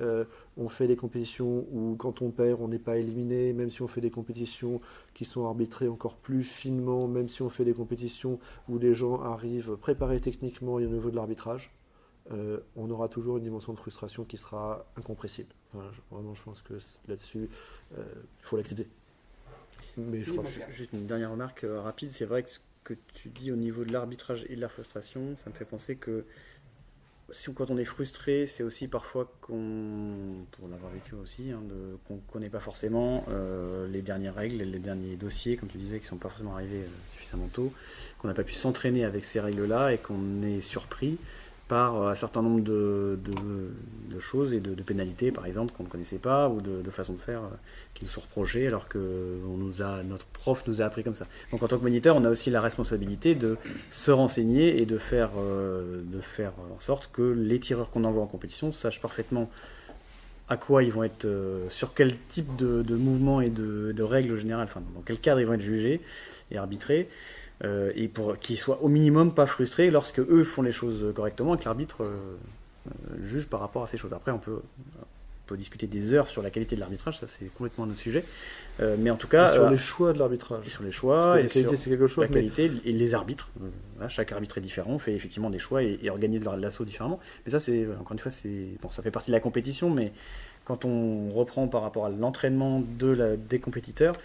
on fait des compétitions où quand on perd, on n'est pas éliminé, même si on fait des compétitions qui sont arbitrées encore plus finement, même si on fait des compétitions où les gens arrivent préparés techniquement et au niveau de l'arbitrage, on aura toujours une dimension de frustration qui sera incompressible. Enfin, vraiment, je pense que là-dessus, il faut l'accepter. Mais Juste une dernière remarque rapide, c'est vrai que ce que tu dis au niveau de l'arbitrage et de la frustration, ça me fait penser que quand on est frustré, c'est aussi parfois pour l'avoir vécu aussi, hein, qu'on ne connaît pas forcément les dernières règles, les derniers dossiers, comme tu disais, qui ne sont pas forcément arrivés suffisamment tôt, qu'on n'a pas pu s'entraîner avec ces règles-là et qu'on est surpris par un certain nombre de choses et de pénalités, par exemple, qu'on ne connaissait pas, ou de façons de faire qui nous sont reprochées, alors que notre prof nous a appris comme ça. Donc en tant que moniteur, on a aussi la responsabilité de se renseigner et de faire en sorte que les tireurs qu'on envoie en compétition sachent parfaitement à quoi ils vont être, sur quel type de mouvement et de règles générales, enfin dans quel cadre ils vont être jugés et arbitrés, et pour qu'ils soient au minimum pas frustrés lorsque eux font les choses correctement et que l'arbitre juge par rapport à ces choses. Après, on peut discuter des heures sur la qualité de l'arbitrage, ça c'est complètement un autre sujet. Mais en tout cas, sur les choix de l'arbitrage. Sur les choix, la qualité, c'est quelque chose. La qualité et les arbitres. Voilà, chaque arbitre est différent, on fait effectivement des choix et organise l'assaut différemment. Mais ça, c'est encore une fois, ça fait partie de la compétition, mais quand on reprend par rapport à l'entraînement des compétiteurs,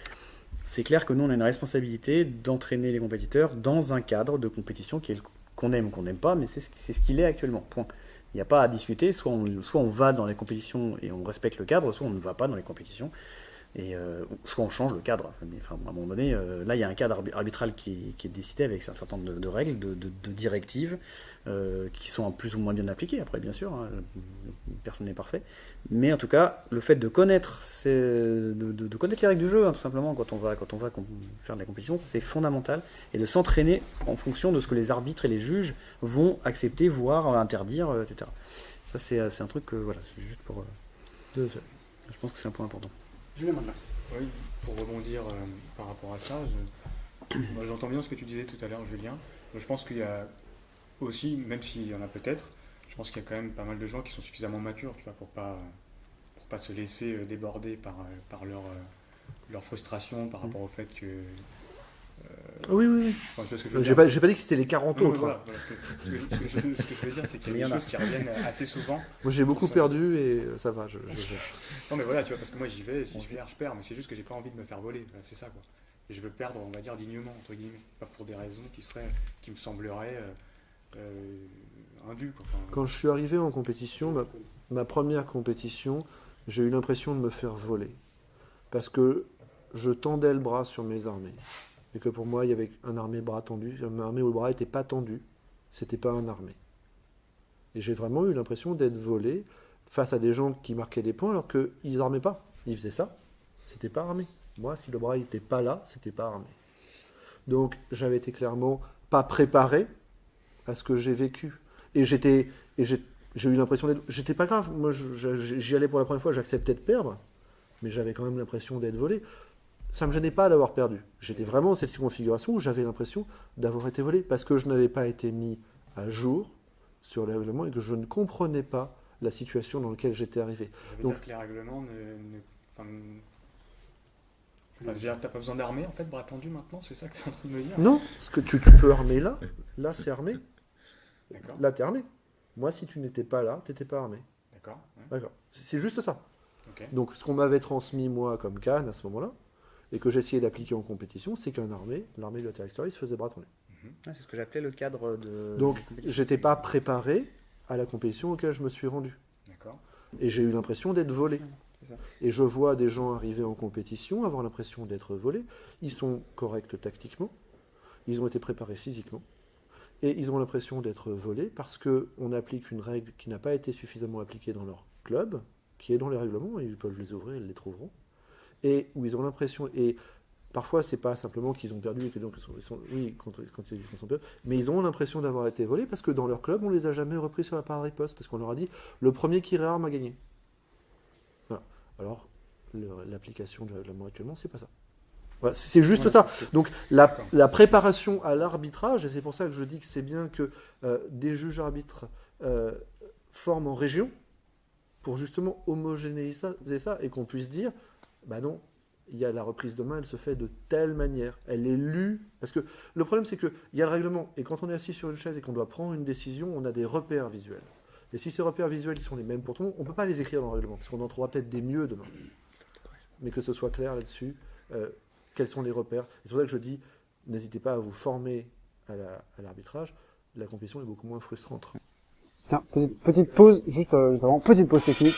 c'est clair que nous, on a une responsabilité d'entraîner les compétiteurs dans un cadre de compétition qu'on aime ou qu'on n'aime pas, mais c'est ce qu'il est actuellement. Point. Il n'y a pas à discuter, soit on va dans les compétitions et on respecte le cadre, soit on ne va pas dans les compétitions Et soit on change le cadre. Enfin, à un moment donné, là, il y a un cadre arbitral qui est décidé avec un certain nombre de règles, de directives, qui sont plus ou moins bien appliquées. Après, bien sûr, hein, personne n'est parfait. Mais en tout cas, le fait de connaître, de connaître les règles du jeu, hein, tout simplement, quand on va faire de la compétition, c'est fondamental. Et de s'entraîner en fonction de ce que les arbitres et les juges vont accepter, voire interdire, etc. Ça, c'est un truc que, voilà, c'est juste pour... je pense que c'est un point important. Julien maintenant. Oui, pour rebondir par rapport à ça, moi, j'entends bien ce que tu disais tout à l'heure, Julien. Je pense qu'il y a aussi, même s'il y en a peut-être, je pense qu'il y a quand même pas mal de gens qui sont suffisamment matures, tu vois, pour pas se laisser déborder par leur frustration par rapport au fait que... Oui. Enfin, tu vois ce que je veux J'ai dire. pas dit que c'était les 40 autres. Voilà, ce que je veux dire, c'est qu'il y a des choses qui reviennent assez souvent. Moi, j'ai beaucoup Qui sont- perdu et ça va. Non mais voilà, tu vois, parce que moi j'y vais, si je perds, je perds, mais c'est juste que j'ai pas envie de me faire voler, voilà, c'est ça quoi. Et je veux perdre, on va dire, dignement, entre guillemets, pas pour des raisons qui me sembleraient indues, quoi. Enfin, Quand je suis arrivé en compétition, ma première compétition, j'ai eu l'impression de me faire voler. Parce que je tendais le bras sur mes armées. Et que pour moi, il y avait un armé bras tendu. Une armée où le bras n'était pas tendu, c'était pas un armé. Et j'ai vraiment eu l'impression d'être volé face à des gens qui marquaient des points alors qu'ils n'armaient pas. Ils faisaient ça, c'était pas armé. Moi, si le bras n'était pas là, c'était pas armé. Donc, j'avais été clairement pas préparé à ce que j'ai vécu. Et j'ai eu l'impression d'être... J'étais pas grave. Moi, j'y allais pour la première fois, j'acceptais de perdre. Mais j'avais quand même l'impression d'être volé. Ça ne me gênait pas d'avoir perdu. J'étais vraiment dans cette configuration où j'avais l'impression d'avoir été volé parce que je n'avais pas été mis à jour sur les règlements et que je ne comprenais pas la situation dans laquelle j'étais arrivé. ça veut Donc- dire que les règlements enfin, je veux dire, t'as pas besoin d'armer en fait, bras tendu maintenant, c'est ça que tu es en train de me dire? Non, ce que tu peux armer là c'est armé. D'accord, Là, t'es armé. Moi, si tu n'étais pas là, t'étais pas armé. d'accord, ouais, D'accord. C'est juste ça. ok. Donc, ce qu'on m'avait transmis, moi, comme canne à ce moment-là, et que j'essayais d'appliquer en compétition, c'est qu'un armé, l'armée de la Terre extérieure, il se faisait bras tendu. Ouais, c'est ce que j'appelais le cadre de... Donc, de compétition. j'étais pas préparé à la compétition auquel je me suis rendu. D'accord. Et j'ai eu l'impression d'être volé. C'est ça. Et je vois des gens arriver en compétition, avoir l'impression d'être volés. Ils sont corrects tactiquement, ils ont été préparés physiquement, et ils ont l'impression d'être volés parce qu'on applique une règle qui n'a pas été suffisamment appliquée dans leur club, qui est dans les règlements, et ils peuvent les ouvrir, ils les trouveront, et où ils ont l'impression... Et parfois, c'est pas simplement qu'ils ont perdu et que donc oui, quand ils sont perdus, mais ils ont l'impression d'avoir été volés parce que dans leur club, on les a jamais repris sur la part riposte parce qu'on leur a dit le premier qui réarme a gagné. Voilà. Alors, l'application du règlement actuellement, c'est pas ça. Voilà, c'est juste Voilà, ça. c'est ce que- Donc, D'accord. la préparation à l'arbitrage, et c'est pour ça que je dis que c'est bien que des juges arbitres forment en région pour justement homogénéiser ça et qu'on puisse dire, bah non, il y a la reprise de main, elle se fait de telle manière, elle est lue, parce que le problème c'est qu'il y a le règlement, et quand on est assis sur une chaise et qu'on doit prendre une décision, on a des repères visuels. Et si ces repères visuels ils sont les mêmes pour tout le monde, on ne peut pas les écrire dans le règlement, parce qu'on en trouvera peut-être des mieux demain. Mais que ce soit clair là-dessus, quels sont les repères. Et c'est pour ça que je dis, n'hésitez pas à vous former à l'arbitrage, la compétition est beaucoup moins frustrante. Tiens, petite pause, juste avant, petite pause technique.